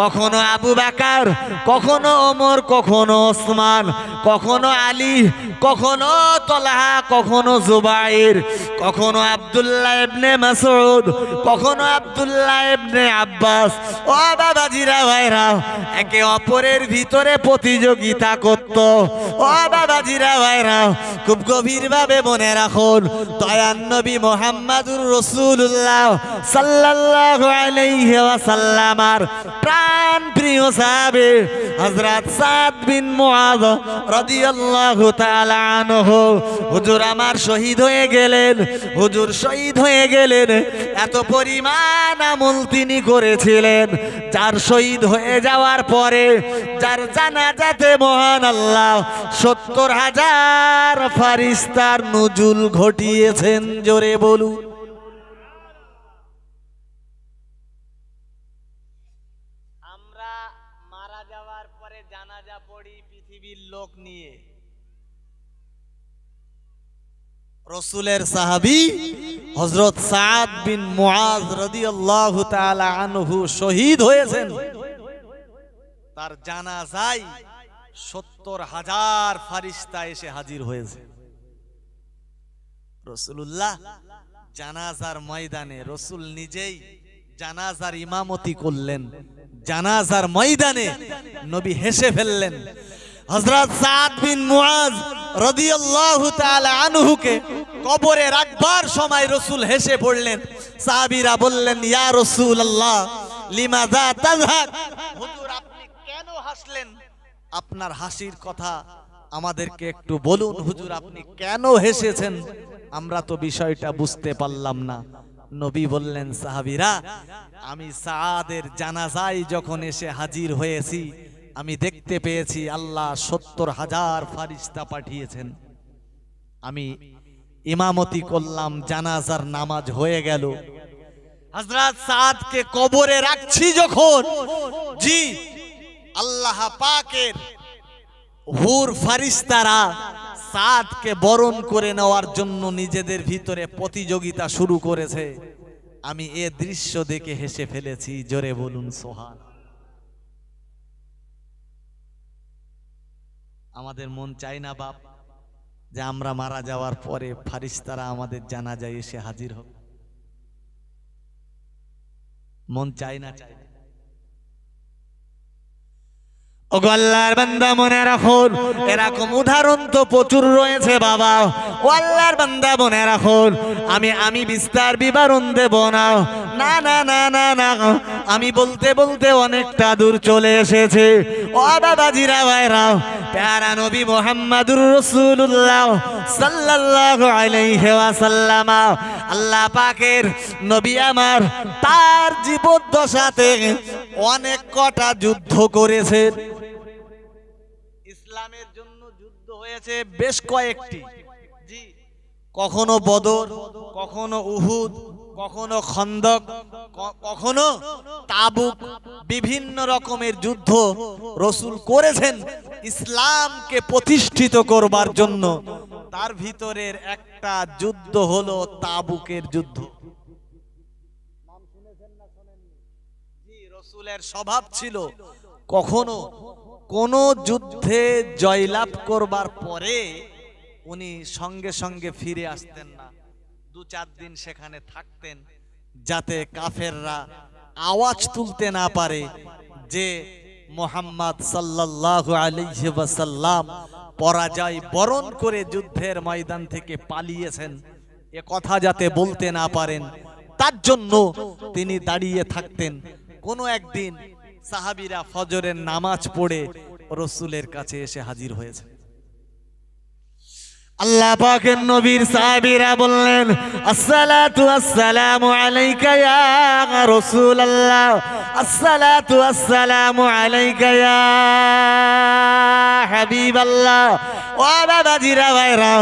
কখনো আবু বকর, কখনো ওমর, কখনো ওসমান, কখনো আলী, কখনো তলহা, কখনো জুবাইর, কখনো আব্দুল্লাহ ইবনে মাসউদ, কখনো আব্দুল্লাহ ইবনে আব্বাস। ও বাবাজিরা, ভাইরা, একে অপরের ভিতরে প্রতিযোগিতা করত। ও বাবাজিরা, ভাইরা, খুব গভীরভাবে মনে রাখুন, দয়ার নবী মুহাম্মদুর রাসূলুল্লাহ সাল্লাল্লাহু আলাইহি ওয়াসাল্লামের প্রাণ প্রিয় সাহাবী হযরত সাদ বিন মুআয রাদিয়াল্লাহু তাআলা আনহু, হুজুর আমার শহীদ হয়ে গেলেন। হুজুর শহীদ হয়ে গেলেন, এত পরিমাণ আমল তিনি করেছিলেন, যার শহীদ হয়ে যাওয়ার পরে যার জানাজাতে মহান আল্লাহ 70,000 ফারিস্তার নুজুল ঘটিয়েছেন। জোরে বলুন। আমরা মারা যাওয়ার পরে জানাজা পড়ি পৃথিবীর লোক নিয়ে। রাসূলের সাহাবী হযরত সাদ বিন মুআয রাদিয়াল্লাহু তাআলা আনহু শহীদ হয়েছেন, তার জানাজায় 70,000 ফারিস্তা এসে হাজির হয়েছে। রাসূলুল্লাহ জানাজার ময়দানে, রাসূল নিজেই জানাজার ইমামতি করলেন। জানাজার ময়দানে নবী হেসে ফেললেন। হযরত সাদ বিন মুআয রাদিয়াল্লাহু তাআলা আনহুকে কবরে রাখবার সময় রাসূল হেসে পড়লেন। সাহাবীরা বললেন, ইয়া রাসূলুল্লাহ লিমাযা তাযহাক, হুজুর আপনি কেন হাসলেন? আপনার হাসির কথা আমাদেরকে একটু বলুন, হুজুর আপনি কেন হেসেছেন? আমরা তো বিষয়টা বুঝতে পারলাম না। নবী বললেন, সাহাবীরা, আমি সাদের জানাজায় যখন এসে হাজির হয়েছি, আমি দেখতে পেয়েছি আল্লাহ 70,000 ফারিস্তা পাঠিয়েছেন। আমি ইমামতি করলাম, জানাজার নামাজ হয়ে গেল। হযরত সাদকে কবরে রাখছি যখন, জি আল্লাহ পাকের হুর ফারিস্তারা সাদকে বরণ করে নেওয়ার জন্য নিজেদের ভিতরে প্রতিযোগিতা শুরু করেছে। আমি এ দৃশ্য দেখে হেসে ফেলেছি। জোরে বলুন সুবহান। আমাদের মন চাই না বাপ যে আমরা মারা যাওয়ার পরে ফারিস্তারা আমাদের জানাজায় এসে হাজির হোক? মন চায় না চায় না? ও গো আল্লাহর বান্দা মনে রাখুন, এরকম উদাহরণ তো প্রচুর রয়েছে বাবা। ও আল্লাহর বান্দা মনে রাখুন, আমি বিস্তার বিবরণ দেব না, না না না না না, আমি বলতে বলতে অনেকটা দূর চলে এসেছে। ও বাবাজিরা ভাইরা, প্যারা নবী মুহাম্মদুর রাসূলুল্লাহ সাল্লাল্লাহু আলাইহি ওয়াসাল্লাম, আল্লাহ পাকের নবী আমার তার জীবদ্দশাতে অনেক কটা যুদ্ধ করেছেন। ইসলামের জন্য যুদ্ধ হয়েছে বেশ কয়েকটি। জি, কখনো বদর, কখনো উহুদ, কখনো খন্দক, কখনো তাবুক, বিভিন্ন রকমের যুদ্ধ রাসূল করেছেন ইসলামকে প্রতিষ্ঠিত করবার জন্য। তার ভিতরের একটা যুদ্ধ হলো তাবুকের যুদ্ধ। নাম শুনেছেন না শোনেননি? জি, রাসূলের স্বভাব ছিল কখনো কোন যুদ্ধে জয়লাভ করবার পরে উনি সঙ্গে সঙ্গে ফিরে আসতেন না, 2-4 দিন সেখানে থাকতেন, যাতে কাফেররা আওয়াজ তুলতে না পারে যে মুহাম্মদ সাল্লাল্লাহু আলাইহি ওয়াসাল্লাম পরাজয় বরণ করে যুদ্ধের ময়দান থেকে পালিয়েছেন, এ কথা যাতে বলতে না পারেন, তার জন্য তিনি দাঁড়িয়ে থাকতেন। কোনো একদিন সাহাবীরা ফজরের নামাজ পড়ে রাসূলের কাছে এসে হাজির হয়েছে। আল্লাহ পাকের নবীর সাহাবীরা বললেন, আসসালাতু আসসালামু আলাইকা ইয়া রাসূলুল্লাহ, আসসালাতু আসসালামু আলাইকা ইয়া হাবিবাল্লাহ। ও বাবাজিরা ভাইরা,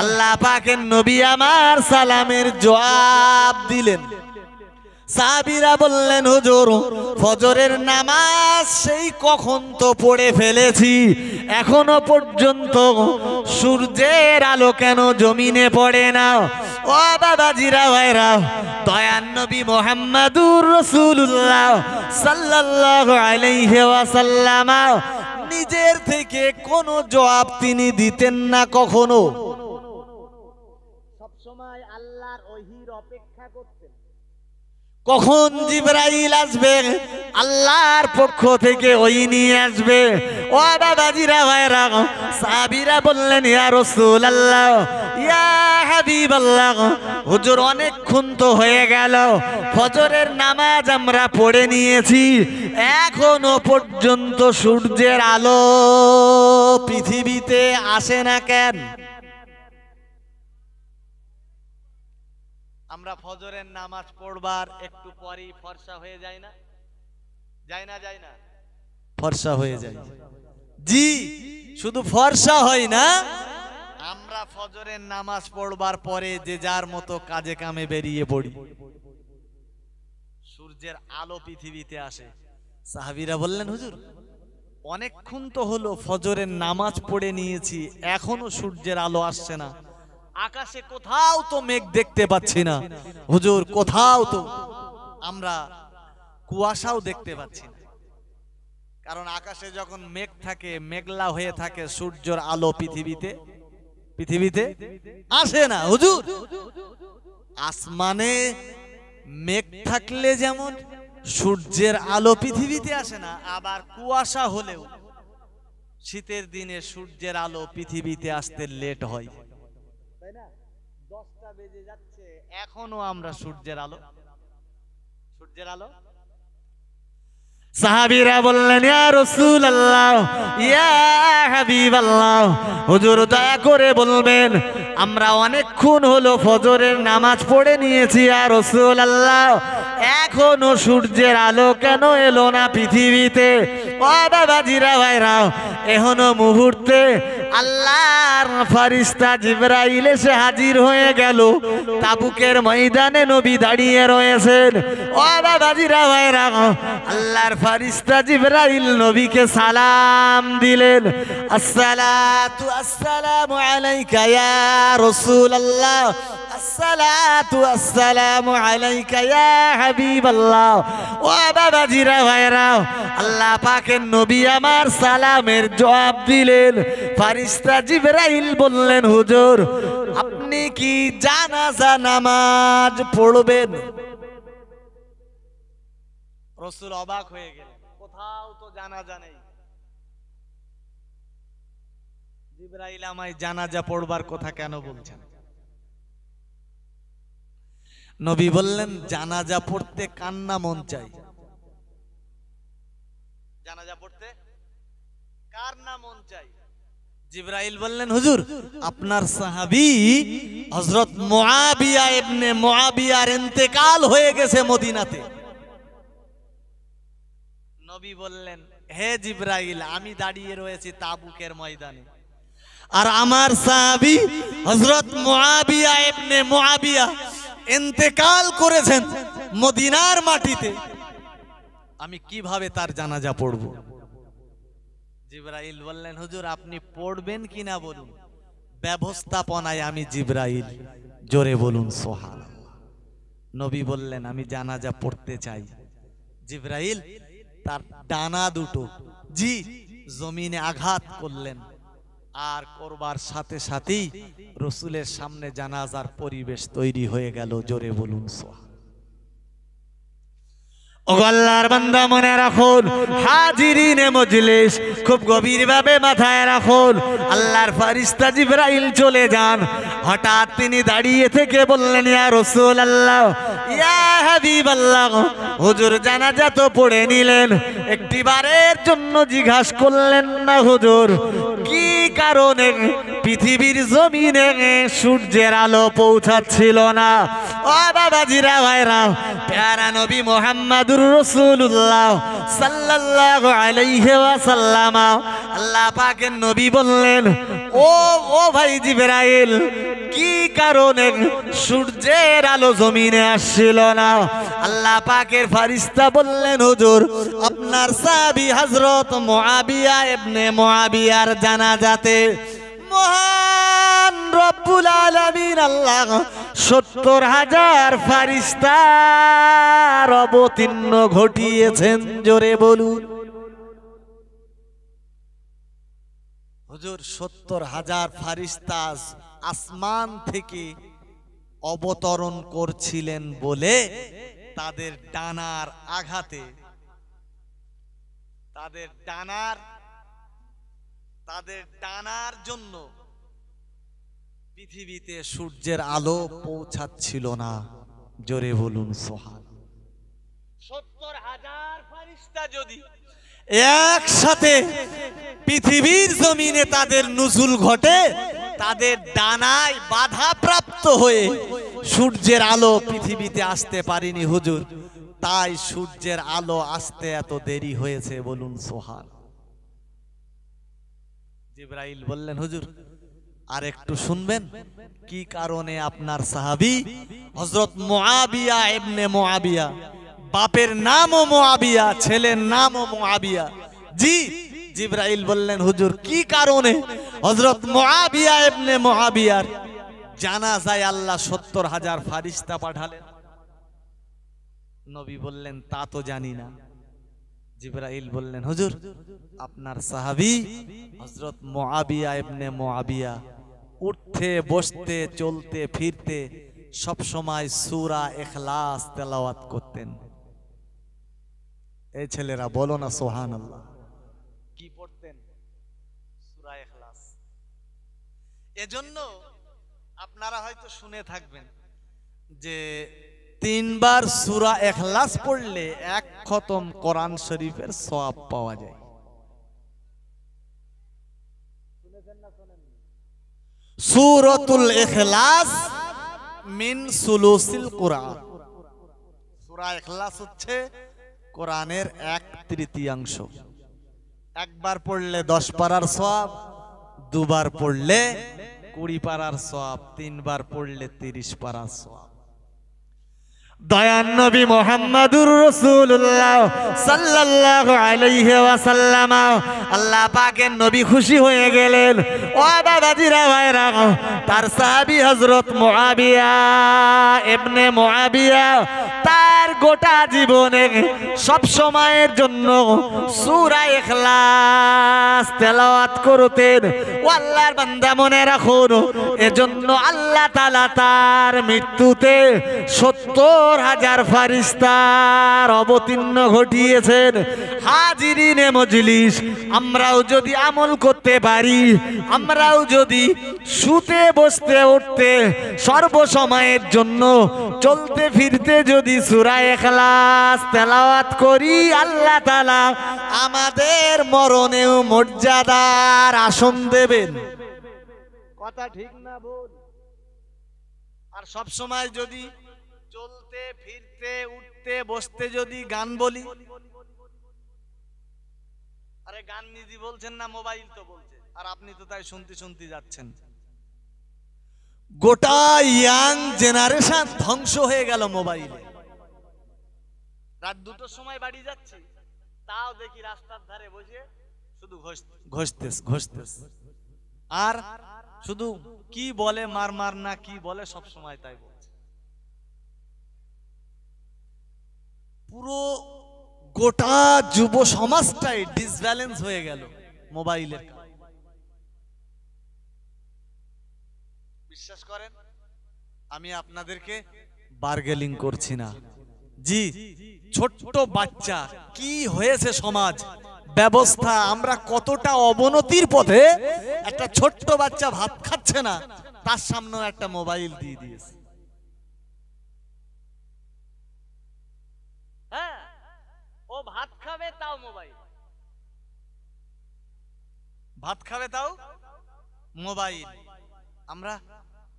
আল্লাহ পাকের নবী আমার সালামের জবাব দিলেন। সাহাবীরা বললেন, হুজুর ফজরের নামাজ সেই কখন তো পড়ে ফেলেছি, এখনো পর্যন্ত সূর্যের আলো কেন জমিনে পড়ে না? ও বাবাজিরা ভাইরা, দয়ার নবী মুহাম্মদুর রাসূলুল্লাহ সাল্লাল্লাহু আলাইহি ওয়াসাল্লাম নিজের থেকে কোনো জবাব তিনি দিতেন না কখনো। সব সময় আল্লাহর ওহীর অপেক্ষা করতেন, কখন জিবরাইল আসবে, আল্লাহর পক্ষ থেকে ওহী নিয়ে আসবে। ও বাবাজিরা ভাইরা, সাহাবীরা বললেন, ইয়া রাসূলুল্লাহ, ইয়া হাবিবাল্লাহ, হুজুর অনেকক্ষণ তো হয়ে গেল, ফজরের নামাজ আমরা পড়ে নিয়েছি, এখনো পর্যন্ত সূর্যের আলো পৃথিবীতে আসে না কেন? আমরা ফজরের নামাজ পড়বার একটু পরেই ফর্সা হয়ে যায় না? যায় না? যায় না? ফর্সা হয়ে যায়। জি, শুধু ফর্সা হয় না, আমরা ফজরের নামাজ পড়বার পরে যে যার মতো কাজে কামে বেরিয়ে পড়ি, সূর্যের আলো পৃথিবীতে আসে। সাহাবীরা বললেন, হুজুর অনেকক্ষণ তো হলো ফজরের নামাজ পড়ে নিয়েছি, এখনো সূর্যের আলো আসছে না, আকাশে কোথাও তো মেঘ দেখতে পাচ্ছি না, হুজুর কোথাও তো আমরা কুয়াশাও দেখতে পাচ্ছি না। কারণ আকাশে যখন মেঘ থাকে, মেঘলা হয়ে থাকে, সূর্যের আলো পৃথিবীতে আসে না। হুজুর আসমানে মেঘ থাকলে যেমন সূর্যের আলো পৃথিবীতে আসে না, আবার কুয়াশা হলেও শীতের দিনে সূর্যের আলো পৃথিবীতে আসতে লেট হয়, তাই না? 10টা বেজে যাচ্ছে, এখনো আমরা সূর্যের আলো। সাহাবীরা বললেন, ইয়া রাসূলুল্লাহ, ইয়া হাবিবাল্লাহ, হুজুর দয়া করে বলবেন, আমরা অনেকক্ষণ হলো ফজরের নামাজ পড়ে নিয়েছি, ইয়া রাসূলুল্লাহ, এখনো সূর্যের আলো কেন এলো না পৃথিবীতে? ও বাবাজিরা ভাইরা, এখনো মুহূর্তে আল্লাহর ফেরেশতা জিবরাইল এসে হাজির হয়ে গেল, তাবুকের ময়দানে নবী দাঁড়িয়ে রয়েছেন। ও বাবাজিরা ভাইরা, আল্লাহর ফেরেশতা জিবরাইল নবীকে সালাম দিলেন, আসসালাতু আসসালামু আলাইকা ইয়া রাসূলুল্লাহ, আসসালাতু আসসালামু আলাইকা ইয়া হাবিবাল্লাহ। ও বাবাজিরা ভাইরা, আল্লাহ পাকের নবী আমার সালামের জবাব দিলেন। ফেরেশতা জিবরাইল বললেন, হুজুর আপনি কি জানাজা নামাজ পড়বেন? রাসূল অবাক হয়ে গেলেন, কোথাও তো জানাজা নেই। জিবরাইল আমায় জানাজা পড়বার কথা কেন বলছেন? নবী বললেন, জানাজা পড়তে কার না মন চাই? জানাজা পড়তে কার না মন চাই? জিবরাইল বললেন, হুজুর আপনার সাহাবী হযরত মুআবিয়া ইবনে মুআবিয়ার ইন্তেকাল হয়ে গেছে মদিনাতে। নবী বললেন, হে জিবরাইল, আমি দাঁড়িয়ে রয়েছি তাবুকের ময়দানে, আর আমার সাহাবী হযরত মুআবিয়া ইবনে মুআবিয়া ইন্তেকাল করেছেন মদিনার মাটিতে, আমি কিভাবে তার জানাজা পড়ব? জিবরাইল বললেন, হুজুর আপনি পড়বেন কিনা বলুন, ব্যবস্থাপনায় আমি জিবরাইল। জোরে বলুন সুবহানাল্লাহ। নবী বললেন, আমি জানাজা পড়তে চাই। জিবরাইল তার ডানা দুটো জমিনে আঘাত করলেন, আর করবার সাথে সাথেই রাসূলের সামনে জানাজার পরিবেশ তৈরি হয়ে গেল। জোরে বলুন সুবহানাল্লাহ। ও আল্লাহর বান্দা, মনে রাখুন, হাজিরিনে মজলিস, খুব গভীরভাবে মাথায় রাখুন, আল্লাহর ফেরেশতা জিবরাইল চলে যান। হঠাৎ তিনি দাঁড়িয়ে থেকে বললেন, ইয়া রাসূলুল্লাহ, ইয়া হাবিবাল্লাহ, হুজুর জানাজা তো পড়ে নিলেন, একটিবারের জন্য জিজ্ঞাসা করলেন না হুজুর, কি কারণে পৃথিবীর জমিনে সূর্যের আলো পৌঁছাচ্ছিল না? ও বাবাজিরা, ভাইরা, প্যারা নবী মুহাম্মদুর রাসূলুল্লাহ সাল্লাল্লাহু আলাইহি ওয়াসাল্লাম, আল্লাহ পাকের নবী বললেন, ও ভাই জিবরাইল, কি কারণে সূর্যের আলো জমিনে আসছিল না? আল্লাহ পাকের ফেরেশতা বললেন, হুজুর আপনার সাহাবী হযরত মুআবিয়া ইবনে মুআবিয়ার জানাজাতে মহান রব্বুল আলামিন আল্লাহ ৭০,০০০ ফেরেশতার অবতীর্ণ ঘটিয়েছেন। জোরে বলুন হুজুর, ৭০,০০০ ফেরেশতা আসমান থেকে অবতরণ করছিলেন বলে তাদের ডানার আঘাতে, তাদের ডানার জন্য পৃথিবীতে সূর্যের আলো পৌঁছাচ্ছিল না। জোরে বলুন সুবহানাল্লাহ। ৭০,০০০ ফেরেশতা যদি একসাথে পৃথিবীর জমিনে তাদের নুজুল ঘটে, তাদের ডানায় বাধাপ্রাপ্ত হয়ে সূর্যের আলো পৃথিবীতে আসতে পারেনি হুজুর, তাই সূর্যের আলো আসতে এত দেরি হয়েছে। বলুন সুবহানাল্লাহ। জিবরাইল বললেন, হুজুর আর একটু শুনবেন, কি কারণে আপনার সাহাবী হযরত মুআবিয়া ইবনে মুআবিয়া, বাপের নামও মুআবিয়া, ছেলের নামও মুআবিয়া। জিবরাইল বললেন, হুজুর কি কারণে হযরত মুআবিয়া ইবনে মুআবিয়ার জানাজায় আল্লাহ ৭০,০০০ ফেরেশতা পাঠালেন? নবী বললেন, তা তো জানি না। জিবরাইল বললেন, হুজুর আপনার সাহাবী হযরত মুআবিয়া ইবনে মুআবিয়া উঠতে বসতে চলতে ফিরতে সব সময় সূরা ইখলাস তেলাওয়াত করতেন। এই ছেলেরা বলো না সুবহানাল্লাহ। কি পড়তেন? সূরা ইখলাস। এজন্য আপনারা হয়তো শুনে থাকবেন যে ৩ বার সূরা ইখলাস পড়লে ১ খতম কোরআন শরীফের সওয়াব পাওয়া যায়। সূরাতুল ইখলাস মিন সুলুসিল কুরআন। সূরা ইখলাস হচ্ছে কোরআনের ১/৩ একবার পড়লে ১০ পারার সওয়াব, দুবার পড়লে ২০ পারার সওয়াব, ৩ বার পড়লে ৩০ পারার সওয়াব। দয়ার নবী মুহাম্মদুর রাসূলুল্লাহ সাল্লাল্লাহু আলাইহি ওয়াসাল্লাম, আল্লাহ পাকের নবী খুশি হয়ে গেলেন। ও বাবাজিরা, ভাইরা, তার সাহাবী হযরত মুআবিয়া ইবনে মুআবিয়া তার গোটা জীবনে সব সময়ের জন্য সূরা ইখলাস তেলাওয়াত করতেন। ও আল্লাহর বান্দা, মনে রাখুন, এজন্য আল্লাহ তাআলা তার মৃত্যুতে ৭০ 70,000 ফারিস্তার অবতীর্ণ ঘটিয়েছেন। হাজিরিনে মজলিস, আমরাও যদি আমল করতে পারি, আমরাও যদি শুতে বসতে উঠতে সর্বসময়ের জন্য চলতে ফিরতে যদি সূরা ইখলাস তেলাওয়াত করি, আল্লাহ তাআলা আমাদের মরণেও মর্যাদার আসন দেবেন। কথা ঠিক না বল? আর সব সময় যদি চলতে ফিরতে উঠতে বসতে যদি গান বলি, আরে গান নিজে বলছেন না, মোবাইল তো বলছে, আর আপনি তো তাই শুনতে শুনতে যাচ্ছেন। গোটা ইয়াং জেনারেশন ধ্বংস হয়ে গেল মোবাইলে। রাত 2টার সময় বাড়ি যাচ্ছি, তাও দেখি রাস্তার ধারে বসে শুধু ঘষতেস আর শুধু কি বলে মার না কি বলে সব সময় তাই বলছে। পুরো গোটা যুব সমাজটাই ডিসব্যালেন্স হয়ে গেল মোবাইলের। বিশ্বাস করেন, আমি আপনাদেরকে বার্গেনিং করছি না। জি, ছোট্ট বাচ্চা কি হয়েছে সমাজ ব্যবস্থা, আমরা কতটা অবনতির পথে। একটা ছোট্ট বাচ্চা ভাত খাচ্ছে না, তার সামনেও একটা মোবাইল দিয়ে দিয়েছে। হ্যাঁ, ও ভাত খাবে তাও মোবাইল, ভাত খাবে তাও মোবাইল। আমরা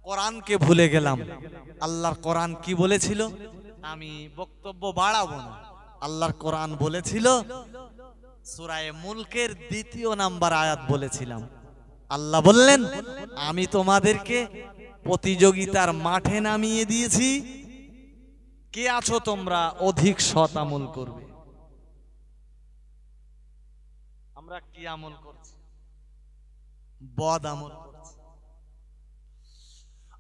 কোরআনকে ভুলে গেলাম। আল্লাহর কোরআন কি বলেছিল? আমি বক্তব্য বাড়াবো না। আল্লাহর কোরআন বলেছিল, সূরা মুলকের 2 নাম্বার আয়াত বলেছিলাম, আল্লাহ বললেন, আমি তোমাদেরকে প্রতিযোগিতার মাঠে নামিয়ে দিয়েছি, কে আছো তোমরা অধিক সৎ আমল করবে। আমরা কি আমল করছি? বদ আমল করছি।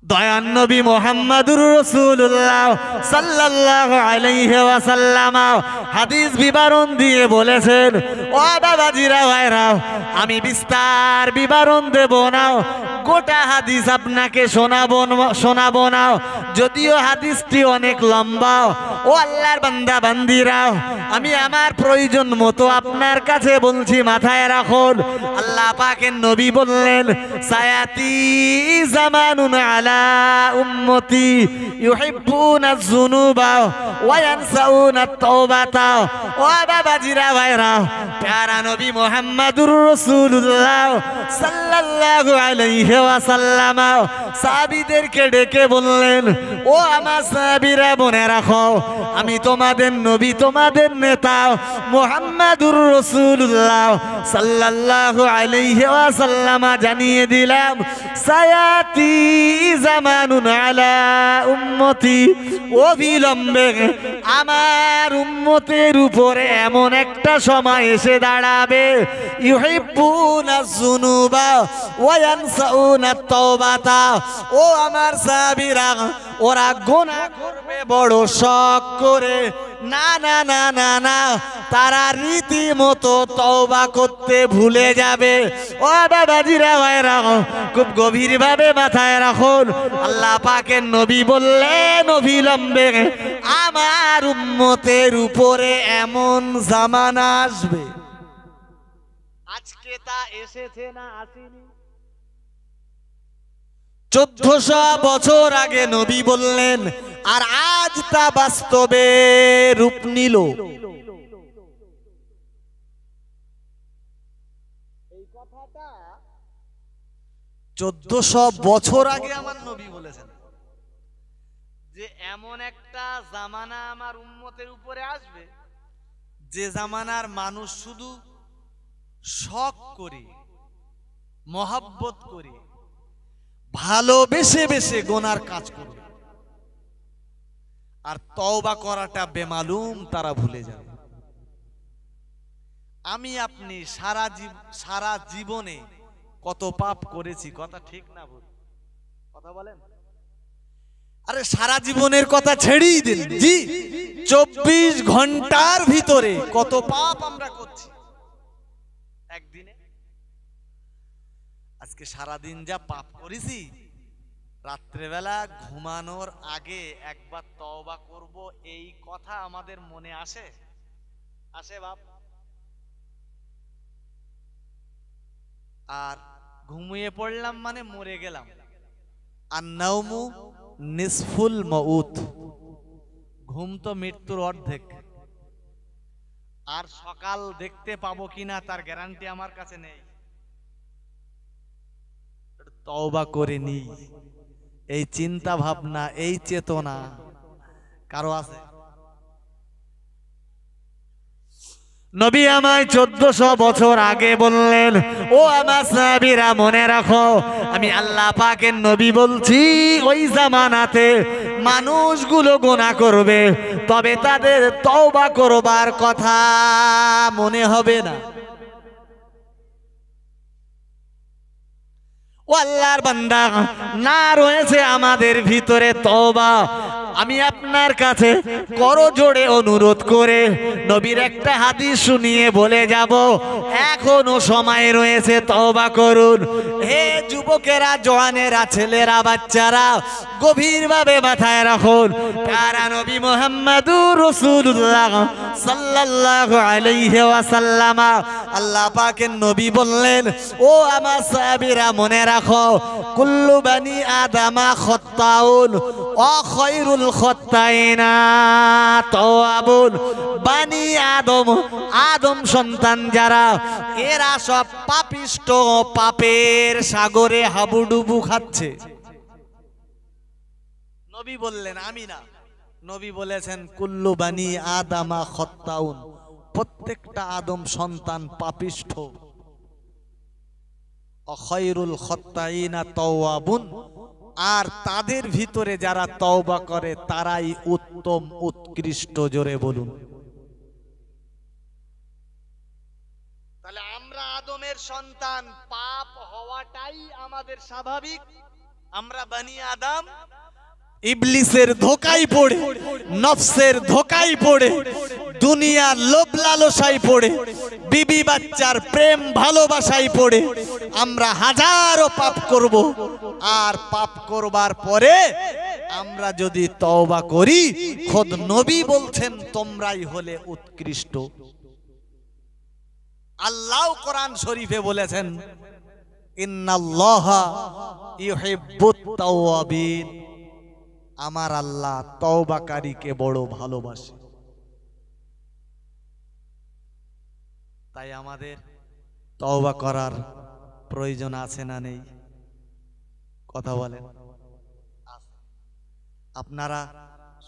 দয়ান নবী মুহাম্মদুর রাসূলুল্লাহ সাল্লাল্লাহু আলাইহি ওয়াসাল্লাম হাদিস বিবরণ দিয়ে বলেছেন, ও বাবাজিরা ভাইরা, আমি বিস্তার বিবরণ দেব না, গোটা হাদিস আপনাকে শোনাবো না, যদিও হাদিসটি অনেক লম্বা। ও আল্লাহর বান্দা বান্দিরা, আমি আমার প্রয়োজন মতো আপনার কাছে বলছি, মাথায় রাখুন। আল্লাহ পাকের নবী বললেন, সায়াতি জামানুন আলা উম্মতি ইউহিব্বুনা যুনুবা ওয়া ইয়ানসাউনা তাওবাতা। ও বাবাজিরা ভাইরা, প্যারা নবী মুহাম্মদুর রাসূলুল্লাহ সাল্লাল্লাহু আলাইহি ওয়াসাল্লাম সাহাবীদেরকে ডেকে বললেন, ও আমার সাহাবীরা, মনে রাখো, আমি তোমাদের নবী, তোমাদের নেতা মুহাম্মদুর রাসূলুল্লাহ সাল্লাল্লাহু আলাইহি ওয়াসাল্লাম জানিয়ে দিলাম, সায়াতি জামানুন আলা উম্মতি, অবিলম্বে আমার উম্মতের উপরে এমন একটা সময় এসে দাঁড়াবে, ইউহিব্বুনা যুনুবা ওয়া ইয়ানসাউনা তাওবাতা। ও আমার সাহাবীরা, ওরা গুনাহ করবে বড় শখ করে, না না না না না, তারা রীতিমতো তওবা করতে ভুলে যাবে। ও বাবাজিরা ভাইরা, খুব গভীরভাবে মাথায় রাখুন। আল্লাহ পাকের নবী বললেন, অবিলম্বে আমার উম্মতের উপরে এমন জামানা আসবে। আজকে তা এসেছে না আসেনি? 1400 বছর আগে নবী বললেন, আর আজ তা বাস্তবে রূপ নিল। এই কথাটা 1400 বছর আগে আমার নবী বলেছেন যে এমন একটা জামানা আমার উম্মতের উপরে আসবে, যে জামানার মানুষ শুধু শখ করে, মহাব্বত করে, ভালোবেসে বেসে গোনার কাজ করবে, আর তওবা করাটা বেমালুম তারা ভুলে যাবে। আমি আপনি সারা জীবনে কত পাপ করেছি, কথা ঠিক না বল? কথা বলেন। আরে সারা জীবনের কথা ছেড়েই দিন, জি 24 ঘন্টার ভিতরে কত পাপ আমরা করছি একদিনে। আজকে সারা দিন যা পাপ করেছি, রাত্রেবেলা ঘুমানোর আগে একবার তওবা করব, এই কথা আমাদের মনে আসে? আসে বাপ? আর ঘুমিয়ে পড়লাম মানে মরে গেলাম। আর নাওমু নিসফুল মউত, ঘুম তো মৃত্যুর অর্ধেক। আর সকাল দেখতে পাবো কিনা তার গ্যারান্টি আমার কাছে নেই। তওবা করে নি, এই চিন্তা ভাবনা, এই চেতনা কারো আছে? নবী আমায় 1400 বছর আগে বললেন, ও আমার সাহাবীরা মনে রাখো, আমি আল্লাহ পাকের নবী বলছি, ওই জামানাতে মানুষগুলো গুনাহ করবে, তবে তাদের তওবা করবার কথা মনে হবে না। ও আল্লাহর বান্দা, না রয়েছে আমাদের ভিতরে তওবা। আমি আপনার কাছে করজোড়ে অনুরোধ করে নবীর একটা হাদিস শুনিয়ে বলে যাব, এখনো সময় রয়েছে, তওবা করুন। হে যুবকেরা, জওয়ানেরা, ছেলেরা, বাচ্চারা, গভীরভাবে মাথায় রাখুন, কারা নবী মুহাম্মাদুর রাসূলুল্লাহ সাল্লাল্লাহু আলাইহি ওয়াসাল্লাম, আল্লাহ পাকের নবী বললেন, ও আমার সাহাবীরা মনে রাখো, কুল্লু বানি আদামা খাত্তাউন ওয়া খায়রুল খাত্তাইনা তাওয়াবুন। বানি আদম, আদম সন্তান যারা, এরা সব পাপিষ্ট, পাপের সাগরে হাবুডুবু খাচ্ছে। নবী বললেন, আমি না। নবী বলেছেন কুল্লু বানি আদামা খাত্তাউন, প্রত্যেকটা আদম সন্তান পাপিষ্ঠ। খায়রুল খাত্তাইনা তাওয়াবুন, আর তাদের ভিতরে যারা তওবা করে তারাই উত্তম, উৎকৃষ্ট। জোরে বলুন। তাহলে আমরা আদমের সন্তান, পাপ হওয়াটাই আমাদের স্বাভাবিক। আমরা বানি আদম, ইবলিসের ধোঁকায় পড়ে, নফসের ধোঁকায় পড়ে, দুনিয়ার লোভ লালসায় পড়ে, বিবি বাচ্চার প্রেম ভালোবাসায় পড়ে আমরা হাজারো পাপ করব। আর পাপ করবার পরে আমরা যদি তওবা করি, খোদ নবী বলছেন তোমরাই হলে উৎকৃষ্ট। আল্লাহ কোরআন শরীফে বলেছেন, ইন্নাল্লাহা ইউহিব্বুত তাওয়াবিন, আমার আল্লাহ তওবাকারীকে বড় ভালোবাসে। তাই আমাদের তওবা করার প্রয়োজন আছে না নেই? কথা বলেন। আপনারা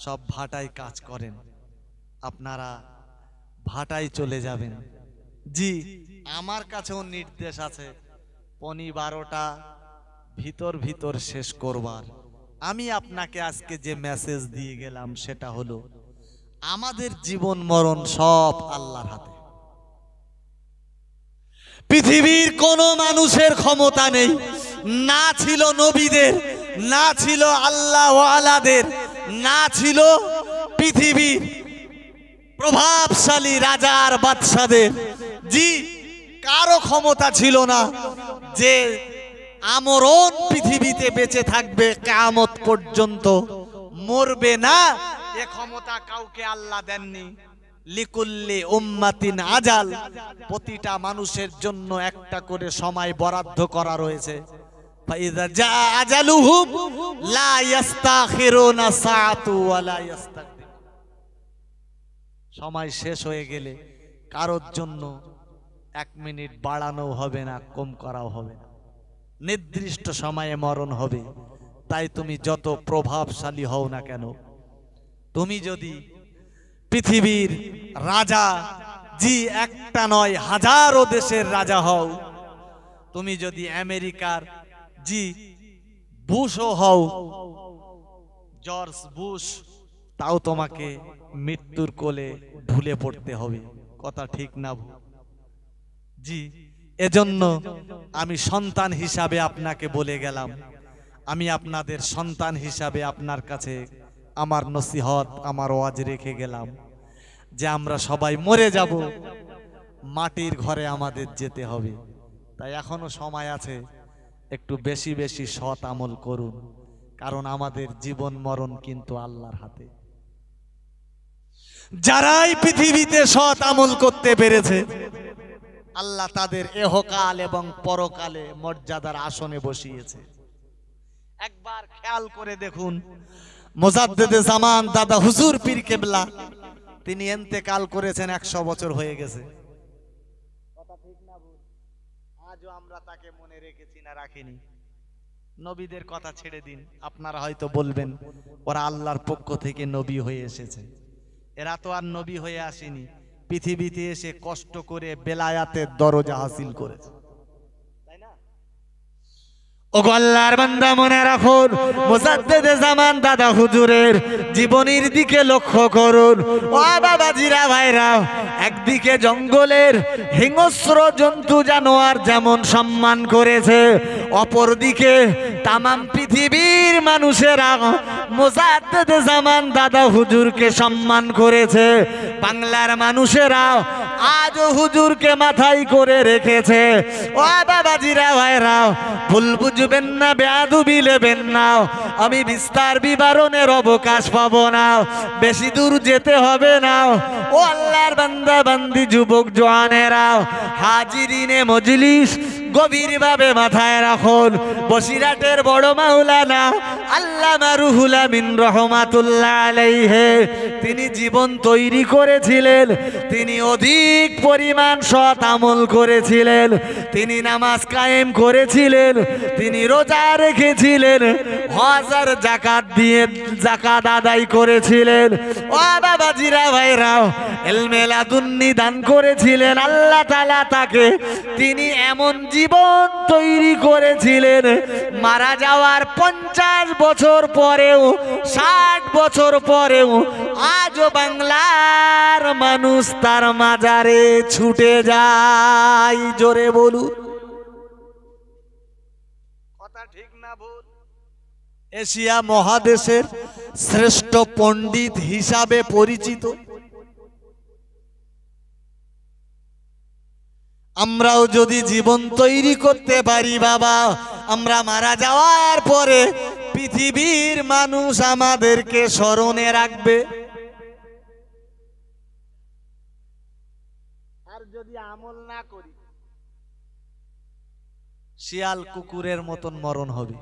সব ভাটায় কাজ করেন, আপনারা ভাটায় চলে যাবেন। জি, আমার কাছেও নির্দেশ আছে 12টা ভিতর ভিতর শেষ করবার। আমি আপনাকে আজকে যে মেসেজ দিয়ে গেলাম সেটা হলো, আমাদের জীবন মরণ সব আল্লাহর হাতে। পৃথিবীর কোন মানুষের ক্ষমতা নেই, না ছিল নবীদের, না ছিল আল্লাহ ওয়ালাদের, না ছিল পৃথিবীর প্রভাবশালী রাজার বাদশাদের। জি, কারো ক্ষমতা ছিল না যে আমরণ পৃথিবীতে বেঁচে থাকবে কিয়ামত পর্যন্ত, মরবে না, এ ক্ষমতা কাউকে আল্লাহ দেননি। লিকুল্লি উম্মাতিন আজাল, প্রতিটা মানুষের জন্য একটা করে সময় বরাদ্দ করা রয়েছে। ফাইযা জা আজালুহুম লা ইস্তাখিরুনা সাআতু ওয়া লা ইস্তাকদিমুন। সময় শেষ হয়ে গেলে কারোর জন্য 1 মিনিট বাড়ানো হবে না, কম করাও হবে না, নির্দিষ্ট সময়ে মরণ হবে। তাই তুমি যত প্রভাবশালী হও না কেন, তুমি যদি পৃথিবীর রাজা, জি একটা নয় হাজারো দেশের রাজা হও, তুমি যদি আমেরিকার জি বুশও হও, জর্জ বুশ, তাও তোমাকে মৃত্যুর কোলে ঢুলে পড়তে হবে। কথা ঠিক না ভুল? জি, এজন্য আমি সন্তান হিসাবে আপনাকে বলে গেলাম, আমি আপনাদের সন্তান হিসাবে আপনার কাছে আমার নসিহত, আমার ওয়াজ রেখে গেলাম যে আমরা সবাই মরে যাব, মাটির ঘরে আমাদের যেতে হবে। তাই এখনো সময় আছে, একটু বেশি বেশি সৎ আমল করুন। কারণ আমাদের জীবন মরণ কিন্তু আল্লাহর হাতে। যারাই পৃথিবীতে সৎ আমল করতে পেরেছে আল্লাহ তাদের এহকাল এবং পরকালে মর্যাদার আসনে বসিয়েছে। একবার খেয়াল করে দেখুন, মুজাদ্দেদে জামান দাদা হুজুর পীর কেবলা তিনি ইন্তেকাল করেছেন 100 বছর হয়ে গেছে। কথা ঠিক না ভুল? আজও আমরা তাকে মনে রেখেছি না রাখিনি? নবীদের কথা ছেড়ে দিন, আপনারা হয়তো বলবেন ওরা আল্লাহর পক্ষ থেকে নবী হয়ে এসেছে। এরা তো আর নবী হয়ে আসেনি, পৃথিবীতে এসে কষ্ট করে বেলায়াতের দরজা হাসিল করেছে, তাই না? ওগো আল্লাহর বান্দা মনে রাখুন, মুজাদ্দেদে জামান দাদা হুজুরের জীবনীর দিকে লক্ষ্য করুন। ও বাবাজিরা ভাইরা, একদিকে জঙ্গলের হিংস্র জন্তু জানোয়ার যেমন সম্মান করেছে, অপরদিকে তামাম পৃথিবীর মানুষেরা মুজাদ্দেদে জামান দাদা হুজুরকে সম্মান করেছে। বাংলার মানুষেরা আজও হুজুরকে মাথায় করে রেখেছে। ও বাবাজিরা ভাইরা, ভুল বুঝবেন না, বেয়াদবি নেবেন না, আমি বিস্তার বিবরণের অবকাশ পাবো না, বেশি দূর যেতে হবে না। ও আল্লাহর বান্দা বান্দি, যুবক জওয়ানেরা, হাজিরিনে মজলিস গভীরভাবে মাথায় রাখুন। বসিরহাটের বড় মাওলানা আল্লামা রুহুল আমিন রহমাতুল্লাহ আলাইহি তিনি জীবন তৈরি করেছিলেন, তিনি অধিক পরিমাণ সৎ আমল করেছিলেন, তিনি নামাজ কায়েম করেছিলেন, তিনি রোজা রেখেছিলেন, হজ আর যাকাত দিয়ে যাকাত আদায় করেছিলেন। ও বাবাজিরা ভাইরা, ইলমে লাদুন্নি দান করেছিলেন আল্লাহ তাআলা তাকে। তিনি এমন জীবন তৈরি করেছিলেন, মারা যাওয়ার 50 বছর পরেও, 60 বছর পরেও আজও বাংলার মানুষ তার মাজারে ছুটে যায়। জোরে বলুন, কথা ঠিক না ভুল? এশিয়া মহাদেশের শ্রেষ্ঠ পণ্ডিত হিসাবে পরিচিত। আমরাও যদি জীবন তৈরি করতে পারি বাবা, আমরা মারা যাওয়ার পরে পৃথিবীর মানুষ আমাদেরকে স্মরণে রাখবে। আর যদি আমল না করি, শিয়াল কুকুরের মতন মরণ হবে।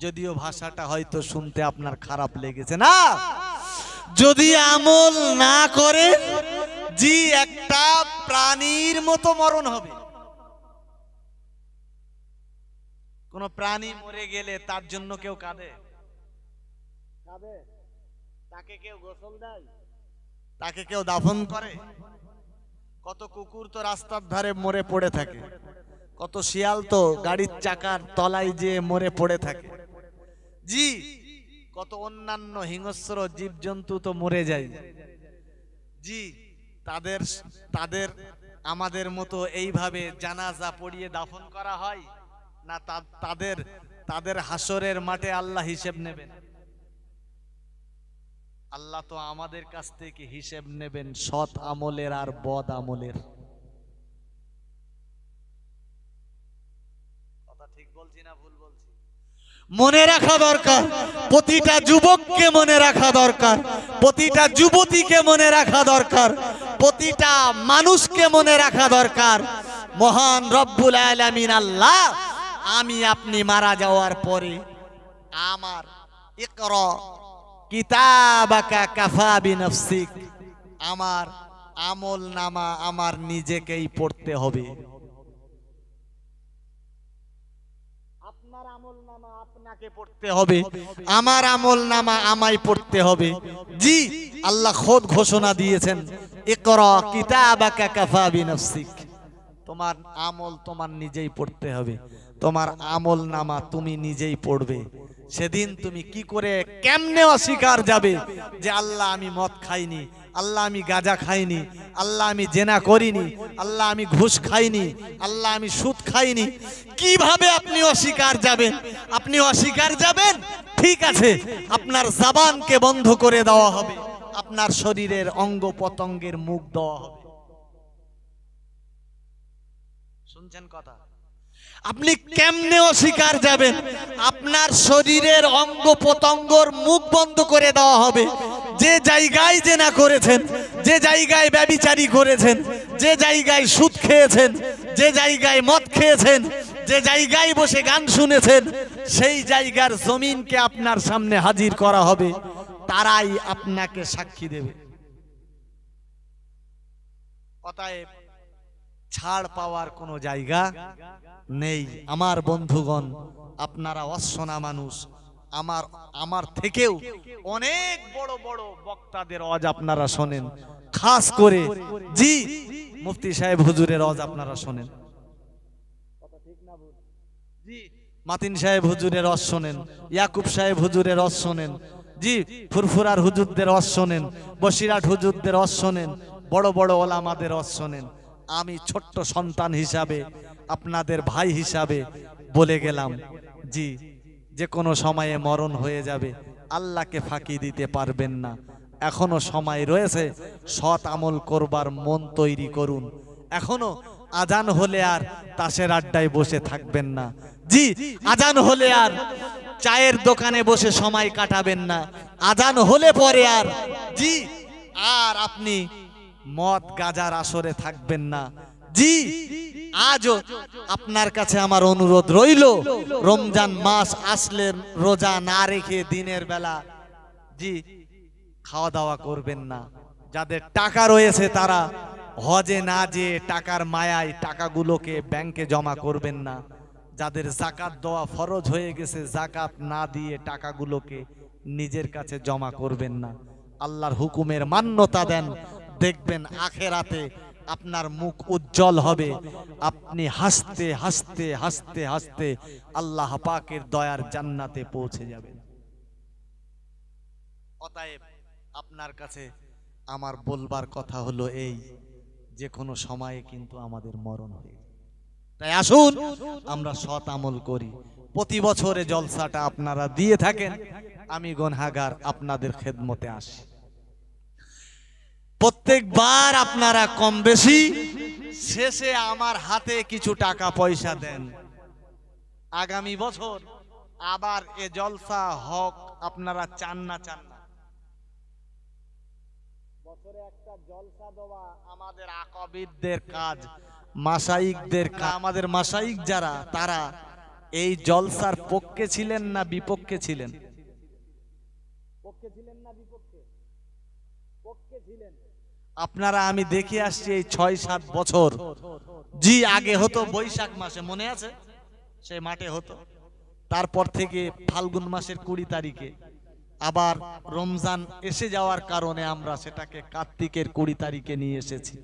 যদিও ভাষাটা হয়তো শুনতে আপনার খারাপ লেগেছে না, যদি আমল না করে জি একটা প্রাণীর মতো মরণ হবে। কোন প্রাণী মরে গেলে তার জন্য কেউ কাঁদে? কাঁদে? তাকে কেউ গোসল দেয়? তাকে কেউ দাফন করে? কত কুকুর তো রাস্তার ধারে মরে পড়ে থাকে, কত শিয়াল তো গাড়ির চাকার তলায় যে মরে পড়ে থাকে, জি কত অন্যান্য হিংস্র জীবজন্তু তো মরে যায়। জি তাদের তাদের আমাদের মতো এইভাবে জানাজা পড়িয়ে দাফন করা হয় না? তাদের তাদের হাসরের মাঠে আল্লাহ হিসেব নেবেন। আল্লাহ তো আমাদের কাছ থেকে হিসেব নেবেন সৎ আমলের আর বদ আমলের। কথা ঠিক বলছি না ভুল বলছি? মনে রাখা দরকার, প্রতিটা যুবককে মনে রাখা দরকার, প্রতিটা যুবতীকে মনে রাখা দরকার, প্রতিটা মানুষকে মনে রাখা দরকার, মহান রব্বুল আলামিন আল্লাহ আমি আপনি মারা যাওয়ার পরে আমার ইকরা কিতাবাকা কাফা বিনফসিক, আমার আমল নামা আমার নিজেকেই পড়তে হবে। আপনার আমল নামা আপনাকে পড়তে হবে, আমার আমল নামা আমায় পড়তে হবে। জি আল্লাহ খোদ ঘোষণা দিয়েছেন, ইকরা কিতাবাকা কাফা বিনফসিক, তোমার আমল তোমার নিজেই পড়তে হবে, তোমার আমল নামা তুমি নিজেই পড়বে। সেদিন তুমি কি করে কেমনে অস্বীকার যাবে যে আল্লাহ আমি মদ খাইনি, আল্লাহ আমি গাঁজা খাইনি, আল্লাহ আমি জেনা করিনি, আল্লাহ আমি ঘুষ খাইনি, আল্লাহ আমি সুদ খাইনি? কিভাবে আপনি অস্বীকার যাবেন? আপনি অস্বীকার যাবেন, ঠিক আছে, আপনার জবানকে বন্ধ করে দেওয়া হবে, আপনার শরীরের অঙ্গ পতঙ্গের মুখ দেওয়া হবে। শুনছেন কথা? আপনি কেমনে অস্বীকার যাবেন? আপনার শরীরের অঙ্গ প্রত্যঙ্গর মুখ বন্ধ করে দেওয়া হবে। যে জায়গায় জেনা করেছেন, যে জায়গায় ব্যভিচারী করেছেন, যে জায়গায় সুদ খেয়েছেন, যে জায়গায় মদ খেয়েছেন, যে জায়গায় বসে গান শুনেছেন, সেই জায়গার জমিনকে আপনার সামনে হাজির করা হবে। তারাই আপনাকে সাক্ষী দেবে। অতএব ছাড় পাওয়ার কোনো জায়গা নেই। আমার বন্ধুগণ, আপনারা অশোনা মানুষ, আমার থেকেও অনেক বড় বড় বক্তাদের ওয়াজ আপনারা শোনেন, খাস করে জি মুফতি সাহেব হুজুরের ওয়াজ আপনারা শোনেন, জি মাতিন সাহেব হুজুরের ওয়াজ শোনেন, ইয়াকুব সাহেব হুজুরের ওয়াজ শোনেন, জি ফুরফুরার হুজুরদের ওয়াজ শোনেন, বসিরাট হুজুরদের ওয়াজ শোনেন, বড় বড় ওলামাদের ওয়াজ শোনেন। আমি ছোট্ট সন্তান হিসাবে, আপনাদের ভাই হিসাবে বলে গেলাম, জি যে কোনো সময়ে মরণ হয়ে যাবে, আল্লাহকে ফাঁকি দিতে পারবেন না। এখনো সময় রয়েছে, সৎ আমল করবার মন তৈরি করুন। এখনো আজান হলে আর তাসের আড্ডায় বসে থাকবেন না। জি আজান হলে আর চায়ের দোকানে বসে সময় কাটাবেন না। আজান হলে পরে আর জি আর আপনি মদ গাজার আসরে থাকবেন না। জি আজও আপনার কাছে আমার অনুরোধ রইল, রমজান মাস আসলে রোজা না রেখে দিনের বেলা জি খাওয়া দাওয়া করবেন না। যাদের টাকা রয়েছে তারা হজে না যেয়ে টাকার মায়ায় টাকাগুলোকে ব্যাংকে জমা করবেন না। যাদের যাকাত দেওয়া ফরজ হয়ে গেছে, যাকাত না দিয়ে টাকাগুলোকে নিজের কাছে জমা করবেন না। আল্লাহর হুকুমের মান্যতা দেন, দেখবেন আখেরাতে আপনার মুখ উজ্জ্বল হবে। আপনি হাসতে হাসতে হাসতে হাসতে আল্লাহ পাকের দয়ার জান্নাতে পৌঁছে যাবেন। অতএব আপনার কাছে আমার বলবার কথা হলো এই, যে কোনো সময়ে কিন্তু আমাদের মরণ হয়ে যায়। তাই আসুন আমরা সৎ আমল করি। প্রতি বছরে জলসাটা আপনারা দিয়ে থাকেন, আমি গুনাহগার আপনাদের খেদমতে আসি। প্রত্যেকবার আপনারা কম বেশি শেষে আমার হাতে কিছু টাকা পয়সা দেন। আগামী বছর আবার এ জলসা হক আপনারা চান না? চান না? বছরে একটা জলসা দেওয়া আমাদের আকাবিরদের কাজ, মাশাইখদের কাজ। আমাদের মাশাইখ যারা, তারা এই জলসার পক্ষে ছিলেন না বিপক্ষে ছিলেন? পক্ষে ছিলেন না বিপক্ষে? পক্ষে ছিলেন। আপনারা আমি দেখে আসছি এই ৬-৭ বছর। জি আগে হতো বৈশাখ মাসে, মনে আছে? সেই মাঠে হতো। তারপর থেকে ফাল্গুন মাসের ২০ তারিখে, আবার রমজান এসে যাওয়ার কারণে আমরা সেটাকে কার্তিকের ২০ তারিখে নিয়ে এসেছি।